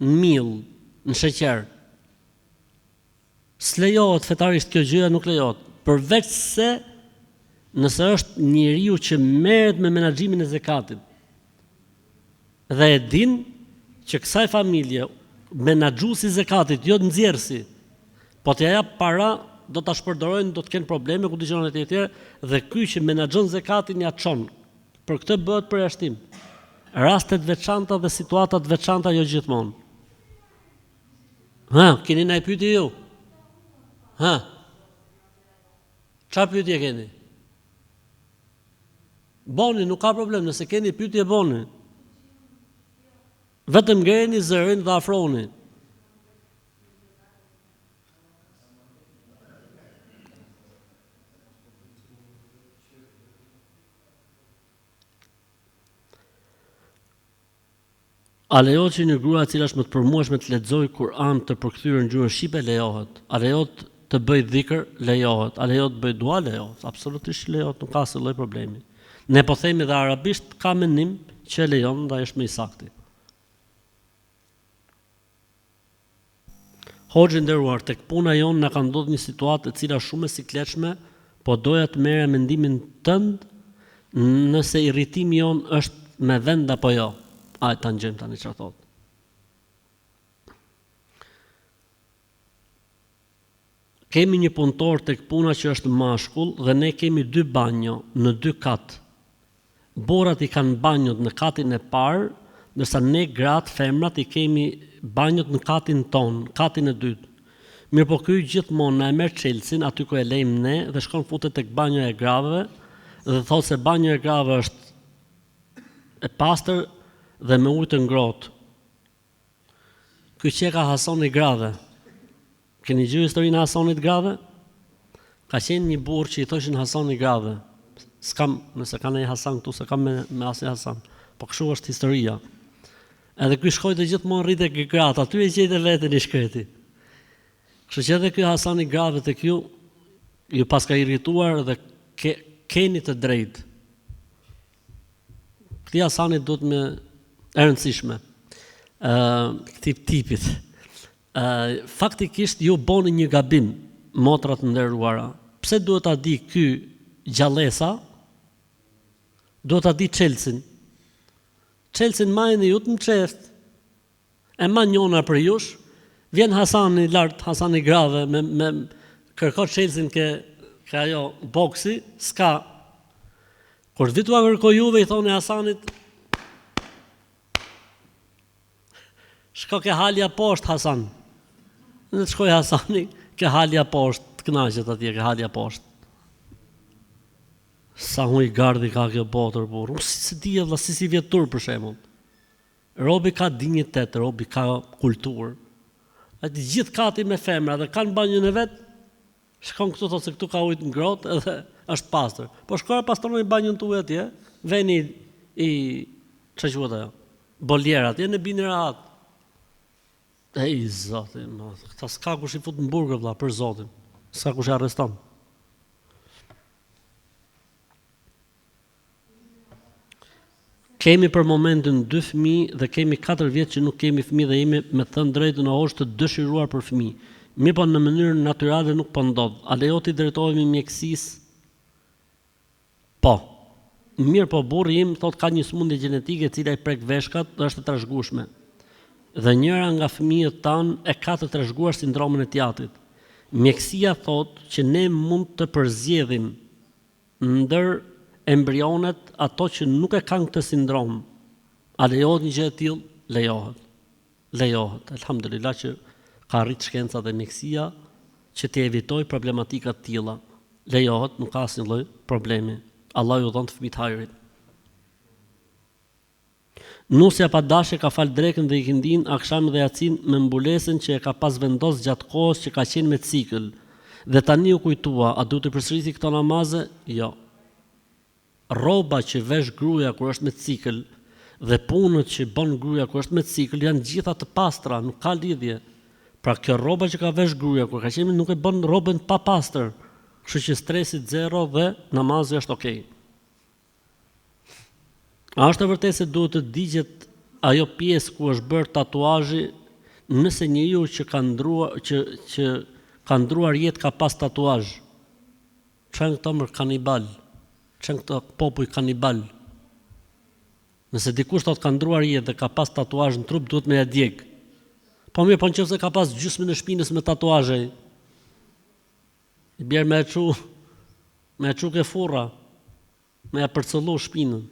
në miell, në sheqer. S'lejohet fetarisht kjo gjëja, nuk lejohet. Përveç se nëse është njeriu që merret me menaxhimin e zakatit dhe e din që kësaj familje menaxhuesi zakatit, jo nxjerrësi, po t'ja jap para, do ta shpërdorojnë, do të kenë probleme ku dëgjon etj. Dhe ky që menaxhon zakatin ja çon. Për këtë bëhet përjashtim. Rastet veçanta dhe situata të veçanta jo gjithmonë. Keni ndaj pyetje ju? Çfarë pyetje keni? Boni, nuk ka problem, nëse keni pyetje boni. Vetëm ngreni zërin dhe afroni. A lejohet që një grua e cila është më të përmueshme të lexojë Kur'an të përkthyer në gjuhën shqipe? Lejohet. A lejohet të bëj dhikr? Lejohet. A lejohet të bëj dua? Lejohet. Absolutisht lejohet, nuk ka asnjë lloj problemi. Ne po themi dhe arabisht ka mendim që lejon, ndaj është më i saktë. Hoxhë nderuar, tek puna jonë na ka ndodhur një situatë e cila shumë e sikletshme, po doja të merrja mendimin tënd nëse irritimi jon është me vend apo jo. Ta ngjëm tani çfarë thotë. Kemi një punëtor tek puna që është mashkull dhe ne kemi 2 banjo në 2 kat. Burrat i kanë banjot në katin e parë, ndërsa ne gratë, femrat i kemi banjot në katin ton, katin e dytë. Mirë po ky gjithmonë na e merr çelsin aty ku e lejmë ne dhe shkon futet tek banjoja e grave dhe thotë se banjoja e grave është e pastër dhe me ujë të ngrohtë. Ky që ka Hasoni grave. Keni dëgjuar historinë e Hasonit grave? Ka qenë një burrë që i thoshin Hasoni grave. S'kam, nëse ka një Hasan këtu, s'kam me asnjë Hasan. Po kështu është historia. Edhe ky shkoi të gjithmonë rritë ke gratë, aty e gjete veten i shkreti. Kështu që edhe ky Hasani grave tek ju pas ka irrituar dhe keni të drejtë. Këti Hasanit duhet me e rëndësishme, këti tipit. Faktikisht ju boni një gabim, motrat nderuara. Pse duhet ta di ky gjallesa? Duhet ta di Chelsin. Chelsin majnë ju të më qeft. E ma njona për jush, vjen Hasani lart, Hasani grave, me kërko Chelsin ke ajo boksi, s'ka. Kur vitua kërko juve, i thoni Hasanit, shko ke halja poshtë, Hasan. Në të shkoj Hasani, ke halja poshtë, të kënaqet atje, ke halja poshtë. Sa hu i gardi ka kjo botër, burë. Si di e vla, si vjetur për shembull. Robi ka dinjitet, robi ka kulturë. Ati gjithë kati me femra dhe kanë banjën e vetë, shkon këtu, thotë se këtu ka ujtë ngrohtë edhe është pastër. Po shkora pastronoj banjën të ujë atje, veni i çfarë quhet ajo? Boljer atje në binë rahat. Ej, zoti, këta s'ka kush i fut në burgë, vlla, për zotin. S'ka kush i arreston. Kemi për momentin 2 fëmijë dhe kemi 4 vjet që nuk kemi fëmijë dhe jemi me thënë drejtën e të dëshiruar për fëmijë. Mirë po në mënyrë natyrale nuk po ndodh. A lejohet i drejtohemi mjekësisë? Po. Mirë po burri im thotë ka një sëmundje gjenetike e cila i prek veshkat dhe është e trashëgueshme. Dhe njëra nga fëmijët tanë e ka të trashëguar sindromën e tjatit. Mjekësia thotë që ne mund të përzgjedhim ndër embrionet ato që nuk e kanë këtë sindrom. A lejohet një gjë e tillë? Lejohet. Lejohet. Alhamdulillah që ka arrit shkenca dhe mjekësia që të evitoj problematika të tilla. Lejohet, nuk ka asnjë lloj problemi. Allah ju dhon të fëmijë të hajrit. Nusja pa dashje ka fal drekën dhe ikindin, akşam dhe yacin me mbulesën që e ka pas vendos gjatë kohës që ka qenë me cikël. Dhe tani u kujtua, a duhet të përsëriti këto namaze? Jo. rroba që vesh gruaja kur është me cikël dhe punët që bën gruaja kur është me cikël janë gjitha të pastra, nuk ka lidhje. Pra kjo rroba që ka vesh gruaja kur ka qenë nuk e bën rrobën pa pastër. Kështu që stresi 0 dhe namazi është okay. A është e vërtetë se duhet të digjet ajo pjesë ku është bërë tatuazhi nëse njeriu që ka ndruar që ka ndruar jetë ka pas tatuazh? Çan këto më kanibal? Çan këto popull kanibal? Nëse dikush thot ka ndruar jetë dhe ka pas tatuazh në trup, duhet me ja djeg. Po mirë, po nëse ka pas gjysmën e shpinës me tatuazhe, i bjerë me e çu ke furra, me ja përcëllu shpinën.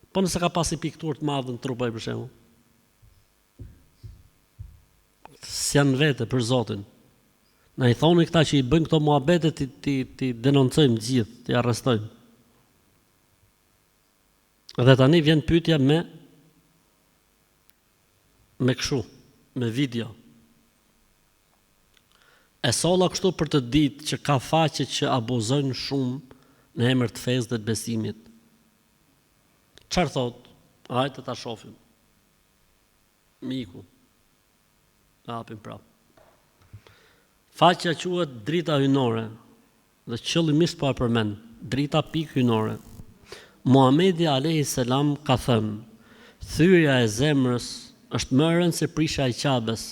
Po nëse ka pas i piktur të madhe në trup, për shembull. S'janë vete për Zotin. Na i thoni këta që i bëjnë këto muhabete ti denoncojmë gjithë, ti arrestojmë. Dhe tani vjen pyetja me kështu, me video. E solla kështu për të ditë që ka faqe që abuzojnë shumë në emër të fesë dhe të besimit. Çfarë thot? Hajde ta shohim. Miku. Hapim prap. Faqja quhet drita hynore dhe qëllimisht po e përmend, drita pikë hynore. Muhamedi alayhi salam ka thënë: "Thyrja e zemrës është më e rëndë se prishja e Qabes."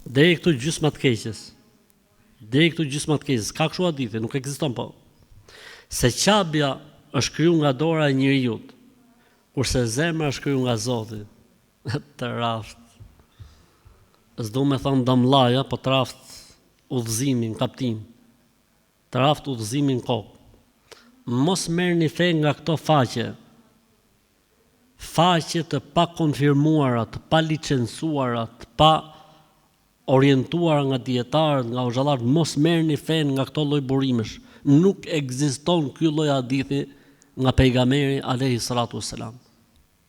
Deri këtu gjysma të keqes. Ka kështu hadithi, nuk ekziston po. Se Qabja është kriju nga dora e njerëzit, kurse zemra është kriju nga Zoti. Të raft. S'do me thonë damllaja, po të raft udhëzimin, kaptim. Të raft udhëzimin kokë. Mos merrni fe nga këto faqe. Faqe të pa konfirmuara, të pa licencuara, të pa orientuara nga dietarët, nga hoxhallarët, mos merrni fe nga këto lloj burimesh. Nuk ekziston ky lloj hadithi nga pejgamberi alayhi salatu wassalam.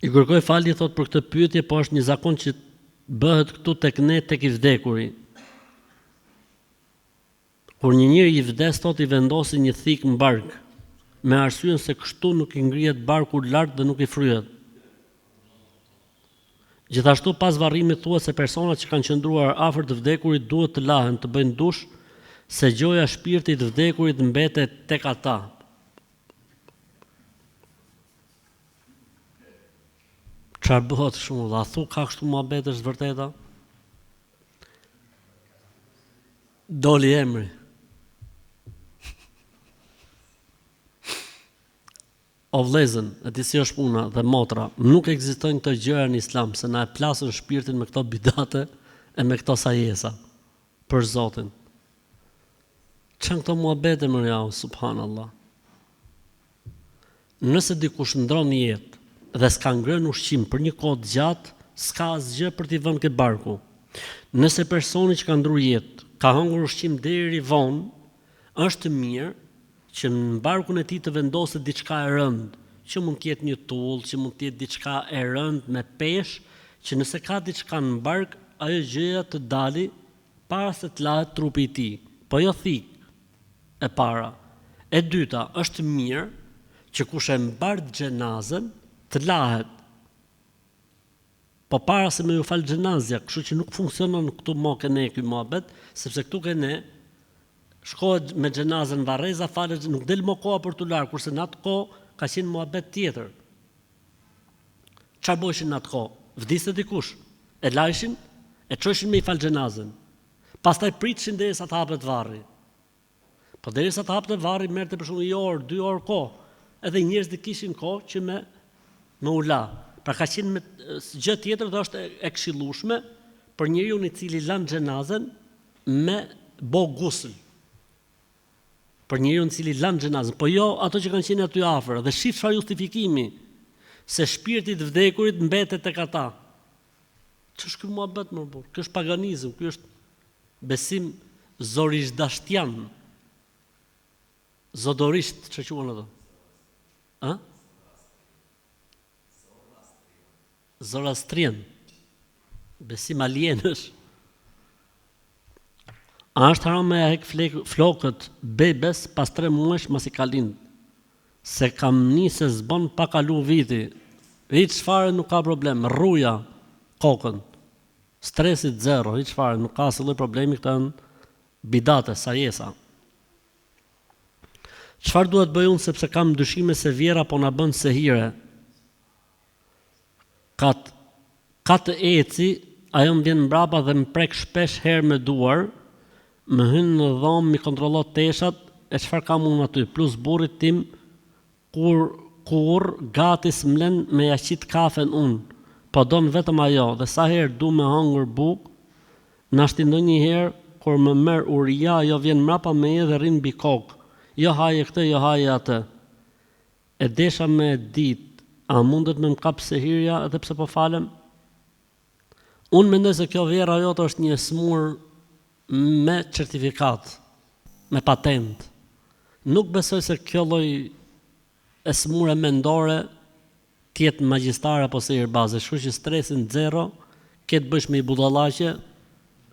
I kërkoj falje thot për këtë pyetje, po është një zakon që bëhet këtu tek ne, tek i vdekuri. Kur një njeri i vdes, thot i vendosi një thik në bark, me arsyen se kështu nuk i ngrihet barku lart dhe nuk i fryhet. Gjithashtu pas varrimit thuhet se personat që kanë qëndruar afër të vdekurit duhet të lahen, të bëjnë dush, se gjoja e shpirtit të vdekurit mbetet tek ata. Çfarë bëhet shumë, dhe a thu ka kështu muhabet është vërteta? Doli emri. O vlezën, e di si është puna dhe motra, nuk ekzistojnë këto gjëra në Islam, se na e plasën shpirtin me këto bidate e me këto sajesa për Zotin. Çan këto muhabete më jau, subhanallah. Nëse dikush ndron jetë dhe s'ka ngrënë ushqim për një kohë të gjatë, s'ka asgjë për t'i vënë ke barku. Nëse personi që ka ndruar jetë ka hëngur ushqim deri vonë, është mirë që në barkun e tij të vendoset diçka e rëndë, që mund të jetë një tull, që mund të jetë diçka e rëndë me peshë, që nëse ka diçka në bark, ajo gjëja të dali para se të lahet trupi i tij. Po jo thik e para. E dyta, është mirë që kush e mbart xhenazën të lahet. Po para se me ju falë xhenazja, kështu që nuk funksionon këtu mo këne ky muhabet, sepse këtu këne shkohet me xhenazën varreza, falet, nuk del mo koha për të larë, kurse në atë kohë ka qenë muhabet tjetër. Çfarë bëshin në atë kohë? Vdiste dikush, e lajshin, e çojshin me i falë xhenazën. Pastaj pritshin derisa të hapet varri. Po derisa të hapet varri merrte për shembull 1 orë, 2 orë kohë. Edhe njerëzit kishin kohë që me u la. Pra ka qenë me gjë tjetër dhe është e këshillueshme për njeriu i cili lan xhenazën me bo gusl. Për njeriu i cili lan xhenazën, po jo ato që kanë qenë aty afër, dhe shif çfarë justifikimi se shpirti i vdekurit mbetet tek ata. Ç'është ky muhabet më burr? Ky është paganizëm, ky është besim zorishdashtian. Zodorisht, ç'e quhen ato? Ë? Zoroastrian. Besim alienësh. A është haram me hek flokët bebes pas 3 muajsh mas i ka lind? se kam nisë s'bën pa kalu viti. Hiç fare nuk ka problem, rruja kokën. Stresit zero, hiç fare, nuk ka asnjë problemi, këta janë bidate, sajesa. Çfarë duhet bëj unë sepse kam dyshime se vjera po na bën sehire? Ka të eci, ajo më vjen mbrapa dhe më prek shpesh herë me duar, më hyn në dhomë, mi kontrollo teshat, e çfarë kam unë aty, plus burrit tim kur gati s'mlen me ja qit kafen unë, po don vetëm ajo, dhe sa herë du me hangur buk, nashti ndonjëherë kur më merr uria, ajo vjen mbrapa me dhe rrin mbi kokë. Jo haje këtë, jo haje atë. E desha me ditë, a mundet me më kap sehirja edhe pse po falem? Unë mendoj se kjo vjera jote është një smur me certifikat, me patent. Nuk besoj se kjo lloj e smure mendore tjetë magjistare apo sehirbaze, kështu që stresin zero, ketë bësh me i budallaqe,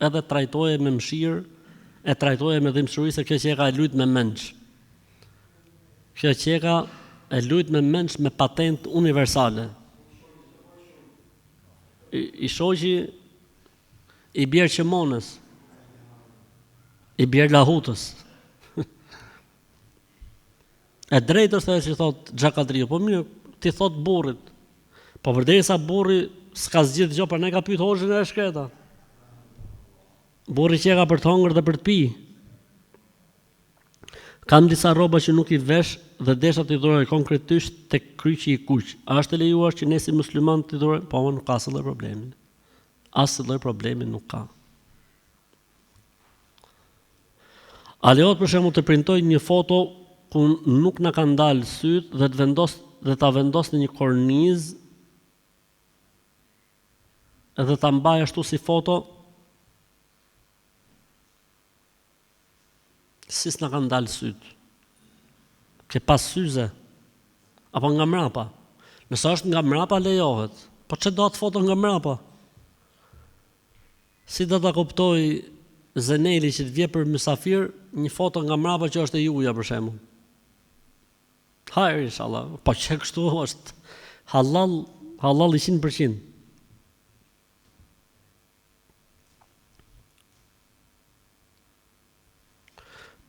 edhe trajtoje me mëshirë, e trajtoje me dhimbshuri se kjo qeka e lut me menç. Kjo qeka e lut me menç me patent universale. I shoqi i bjerë qëmonës, i bjerë lahutës. E drejtë është ajo që thot Xhakadriu, po mirë, ti thot burrit. Po përderisa burri s'ka zgjidhur gjë, për ne ka pyet hoxhën e shkreta. Burri qeka për të hongër dhe për të pi. Kam disa rroba që nuk i vesh dhe desha t'i dhuroj konkretisht tek kryqi i kuq. A është e lejuar që ne si musliman t'i dhurojmë? Po, nuk ka asnjë problemi. Asnjë problemi nuk ka. A lejohet për shembull të printoj një foto ku nuk na ka ndalë syt dhe ta vendos në një kornizë edhe ta mbaj ashtu si foto? Si s'na ka ndalë syt? Ke pas syze? Apo nga mrapa? Nëse është nga mrapa lejohet. Po çe do atë foto nga mrapa? Si do ta kuptoj Zeneli që të vje për mysafir një foto nga mrapa që është e juja për shembull? Hajr inshallah. Po çe kështu është halal 100%.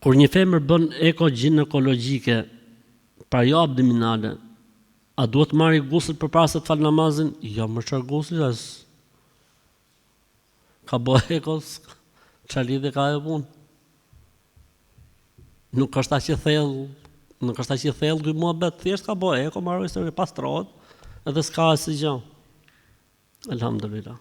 Kur një femër bën eko-ginekologjike, pra jo abdominale, a duhet marrë gusl përpara se të fal namazin? Jo, më çfarë gusli as. Ka bëj ekos, çfarë lidhje ka ajo punë? Nuk është aq e thellë ky muhabet, thjesht ka bëj eko, marrë histori, pastrohet, edhe s'ka asgjë gjë. Elhamdulillah.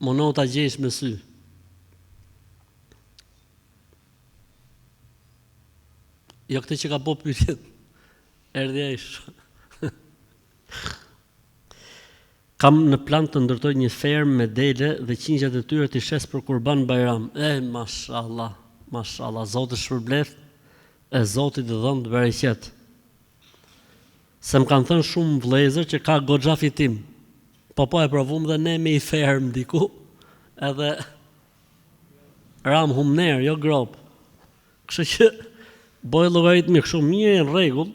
Mono ta gjesh me sy. Jo këtë që ka po pyetjet. Erdhi ai. Kam në plan të ndërtoj një fermë me dele dhe qingjet e tyre t'i shes për Kurban Bajram. Mashallah, mashallah, Zoti shpërbleft, e Zoti të dhënë të bereqet. Se më kanë thënë shumë vëllezër që ka goxha fitim. Po e provum dhe ne me i ferm diku, edhe ram humner, jo grop. Kështu që boj llogaritmi kështu mirë në rregull,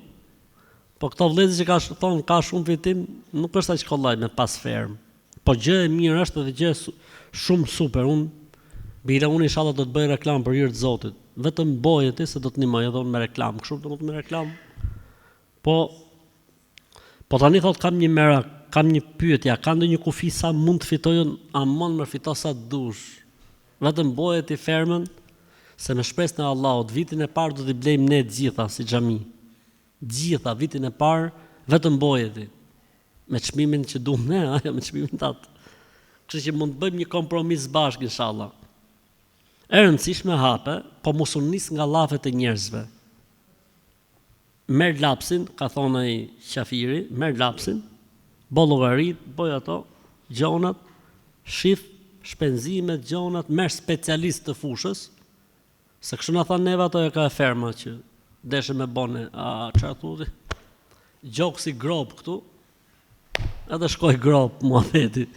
po këto vëllezër që thonë ka shumë fitim, nuk është aq kollaj me pas ferm. Po gjë e mirë është edhe gjë shumë super. Unë inshallah do të bëj reklam për hir të Zotit. Vetëm boje ti se do të ndihmoj edhe unë me reklam, kështu do të me reklam. Po tani thot kam një merak. Kam një pyetje, ka ndonjë kufi sa mund të fitojën, a mund më fito sa dush? Vetëm boje ti fermën, se me shpresën e Allahut, vitin e parë do t'i blejmë ne të gjitha si xhami. Gjitha vitin e parë, vetëm boje ti. Me çmimin që duam ne, ajo me çmimin tat. Kështu që mund të bëjmë një kompromis bashkë inshallah. E rëndësishme hape, po mos u nis nga llafet e njerëzve. Merr lapsin, ka thonë ai qafiri, merr lapsin. Bo llogarit, boj ato, gjonat, shif, shpenzimet, gjonat, merr specialist të fushës, se kështu na thanë neve ato e ka e ferma që deshe me bone, çfarë thotë? Gjok si grob këtu, Edhe shkoj grop Muhameti.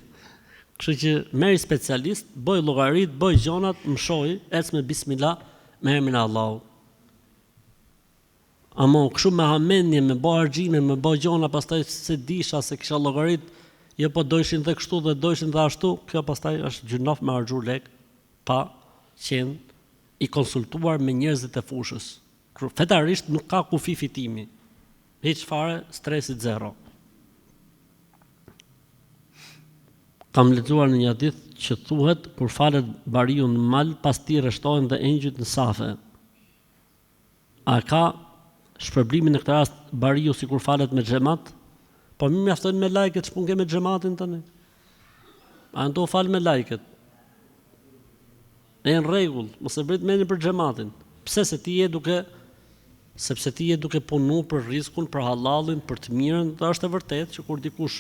Kështu që merri specialist, bëj llogarit, bëj gjonat, më shohi, ec me bismillah, me emrin e Allahut. Amo kështu me hamendje, me bë argjime, me bë gjona, pastaj se disha se kisha llogarit, jo po dojshin dhe kështu dhe dojshin dhe ashtu, kjo pastaj është gjynof me harxhu lek, pa qenë i konsultuar me njerëzit e fushës. Fetarisht nuk ka kufi fitimi. Hiç fare, stresit zero. Kam lexuar në një hadith që thuhet kur falet bariu në mal, pas tij rreshtohen dhe engjëjt në safe. A ka shpërblimin në këtë rast bariu sikur falet me xhamat? Po më mjafton me lajket, s'pun ke me xhamatin tani. A ndo fal me lajket? E në rregull, mos e bëj mendin për xhamatin. Pse se ti je duke sepse ti je duke punu për rrezikun, për halallin, për të mirën, dhe është e vërtetë që kur dikush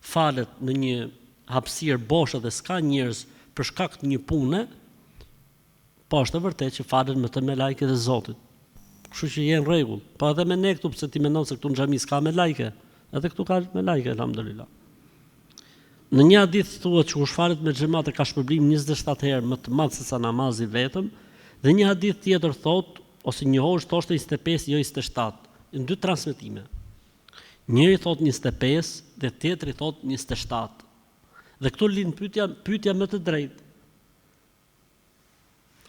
falet në një hapësirë boshe dhe s'ka njerëz për shkak të një pune, po është e vërtetë që falet me të me lajket e Zotit. Kështu që je në rregull. Po edhe me ne këtu, pse ti mendon se këtu në xhami s'ka me lajke, edhe këtu ka me lajke, alhamdulillah. Në një hadith thuhet që kush falet me xhamat ka shpërblim 27 herë më të madh se sa namazi vetëm, dhe një hadith tjetër thotë ose një hoxh thoshte 25 jo 27, në dy transmetime. Njëri thot 25 dhe tjetri thot 27. Dhe këtu lind pyetja më të drejtë.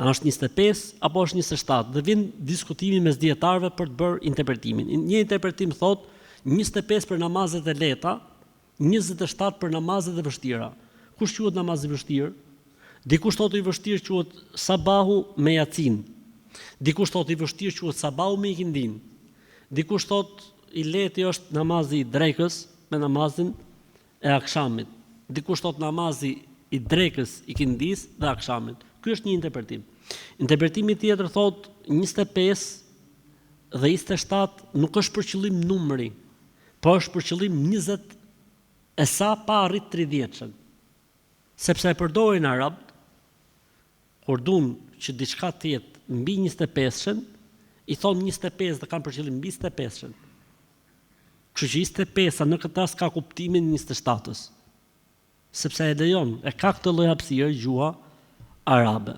A është 25 apo është 27? Dhe vjen diskutimi mes dietarëve për të bërë interpretimin. Një interpretim thot 25 për namazet e lehta, 27 për namazet e vështira. Kush quhet namaz i vështirë? Dikush thotë i vështirë quhet sabahu me yacin. Dikush thotë i vështirë quhet sabahu me ikindin. Dikush thotë i lehti është namazi i drekës me namazin e akshamit. Dikush thotë namazi i drekës, ikindis dhe akshamit. Ky është një interpretim. Interpretimi tjetër thotë 25 dhe 27 nuk është për qëllim numri, po është për qëllim 20 e sa pa arrit 30-shën. Sepse e përdorin arabët kur duan që diçka të jetë mbi 25-shën, i thonë 25 dhe kanë për qëllim mbi 25-shën. Kështu që 25-a në këtë rast ka kuptimin 27-s. Sepse e lejon, e ka këtë lloj hapësire gjuha arabe.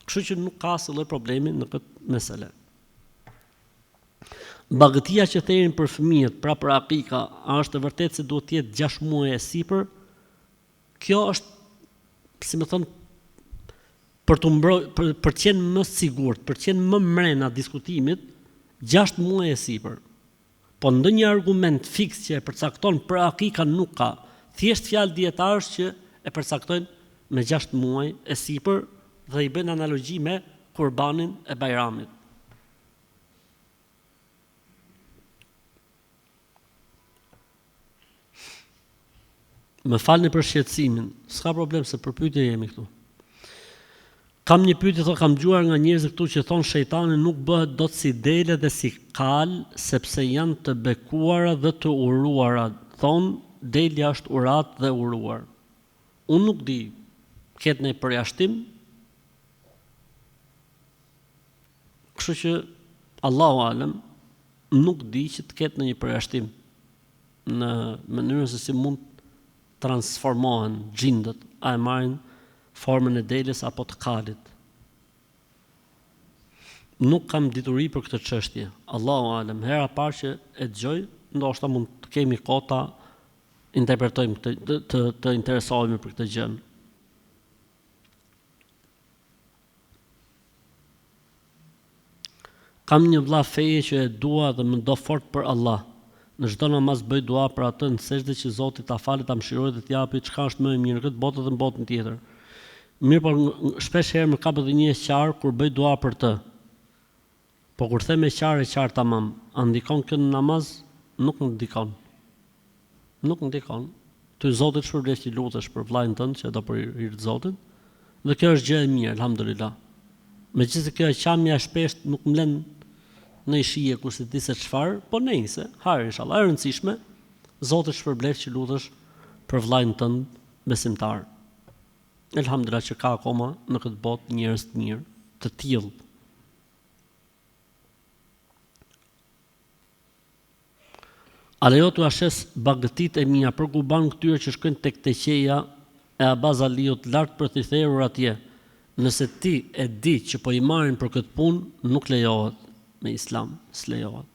Kështu që nuk ka asnjë lloj problemi në këtë mesele. Bagëtia që thërin për fëmijët, pra për akika, a është e vërtetë se duhet të jetë 6 muaj e sipër? Kjo është, si më thon, për të qenë më sigurt, për të qenë më mrena diskutimit, 6 muaj e sipër. Po ndonjë argument fiks që e përcakton për akika nuk ka. Thjesht fjalë dietarësh që e përcaktojnë me 6 muaj e sipër dhe i bëjnë analogji me kurbanin e Bajramit. Më falni për shqetësimin, s'ka problem se për pyetje jemi këtu. Kam një pyetje, kam dëgjuar nga njerëz këtu që thonë shejtani nuk bëhet dot si dele dhe si kal, sepse janë të bekuara dhe të uruara. Thonë delja është urat dhe uruar. Unë nuk di, ketë në përjashtim, kështu që Allahu alem nuk di që të ketë në një përjashtim në mënyrën se si mund transformohen gjindët, a e marrin formën e deles apo të kalit. Nuk kam dituri për këtë çështje. Allahu alem, hera parë që e dëgjoj, ndoshta mund të kemi kota interpretojmë të interesohemi për këtë gjë. Kam një vëlla feje që e dua dhe më do fort për Allah. Në çdo namaz bëj dua për atë në sejdë që Zoti ta falë, ta mëshirojë dhe t'i japë çka është më e mirë në këtë botë dhe në botën tjetër. Mirë, por shpesh herë më kapet edhe një qarë kur bëj dua për të. Po kur them e qarë tamam, a ndikon kjo në namaz? Nuk ndikon. Nuk ndikon. Ty Zotit shpërblet që lutesh për vllajën tënd që do për hir të Zotit. Dhe kjo është gjë e mirë, alhamdulillah. Megjithëse kjo e qamja shpesh nuk më lën në shije kurse ti se çfarë, po nejse, hajër inshallah, e rëndësishme, Zoti shpërblet që lutesh për vllajën tënd besimtar. Elhamdulillah që ka akoma në këtë botë njerëz të mirë, të tillë. A lejo t'u ashes bagëtit e mia për kuban këtyre që shkojnë tek teqeja e Abaz Aliut lart për t'i therrur atje. Nëse ti e di që po i marrin për këtë punë, nuk lejohet me Islam, s'lejohet.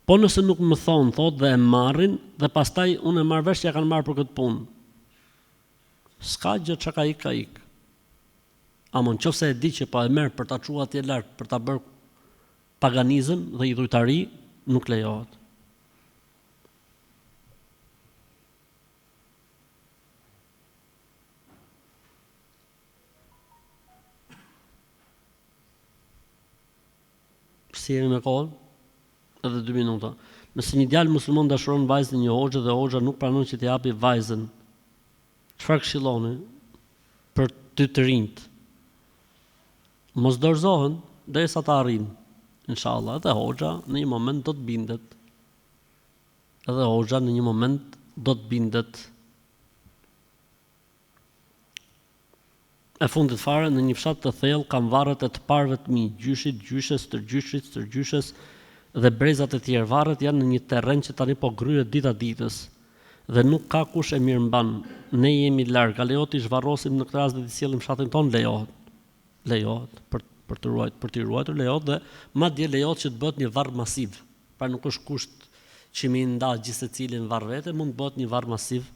Po nëse nuk më thonë, thot dhe e marrin, dhe pastaj unë e marr vesh që ja kanë marrë për këtë punë. S'ka gjë që ka ik. Amon qofse e di që po e merr për ta çuar atje lart, për ta bërë paganizëm dhe idhujtari, nuk lejohet. Si jeni me kohën? Edhe 2 minuta. Nëse një djalë musliman dashuron vajzën një hoxhë dhe hoxha nuk pranon që t'i japi vajzën, çfarë këshilloni për të rinjt? Mos dorëzohen derisa ta arrijnë. Inshallah, edhe hoxha në një moment do të bindet. E fundit fare, në një fshat të thellë kam varret e të parëve të mi, gjyshit, gjyshes, tërgjyshes dhe brezat e tjerë. Varret janë në një terren që tani po gryhet dita ditës dhe nuk ka kush e mirëmban. Ne jemi larg, a lejohet të zhvarrosim në këtë rast dhe të sjellim fshatin ton? Lejohet për t'i ruajtur, lejohet dhe madje lejohet që të bëhet një varr masiv. Pra nuk është kusht që mi nda gjithë secilin varr vete, mund të bëhet një varr masiv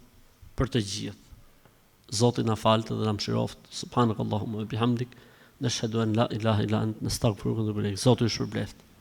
për të gjithë. Zoti na falte dhe na mëshiroft. Subhanakallahumma wa bihamdik, nashhadu an la ilaha illa ant, nastaghfiruka wa natubu ilayk. Zoti ju shpërbleft.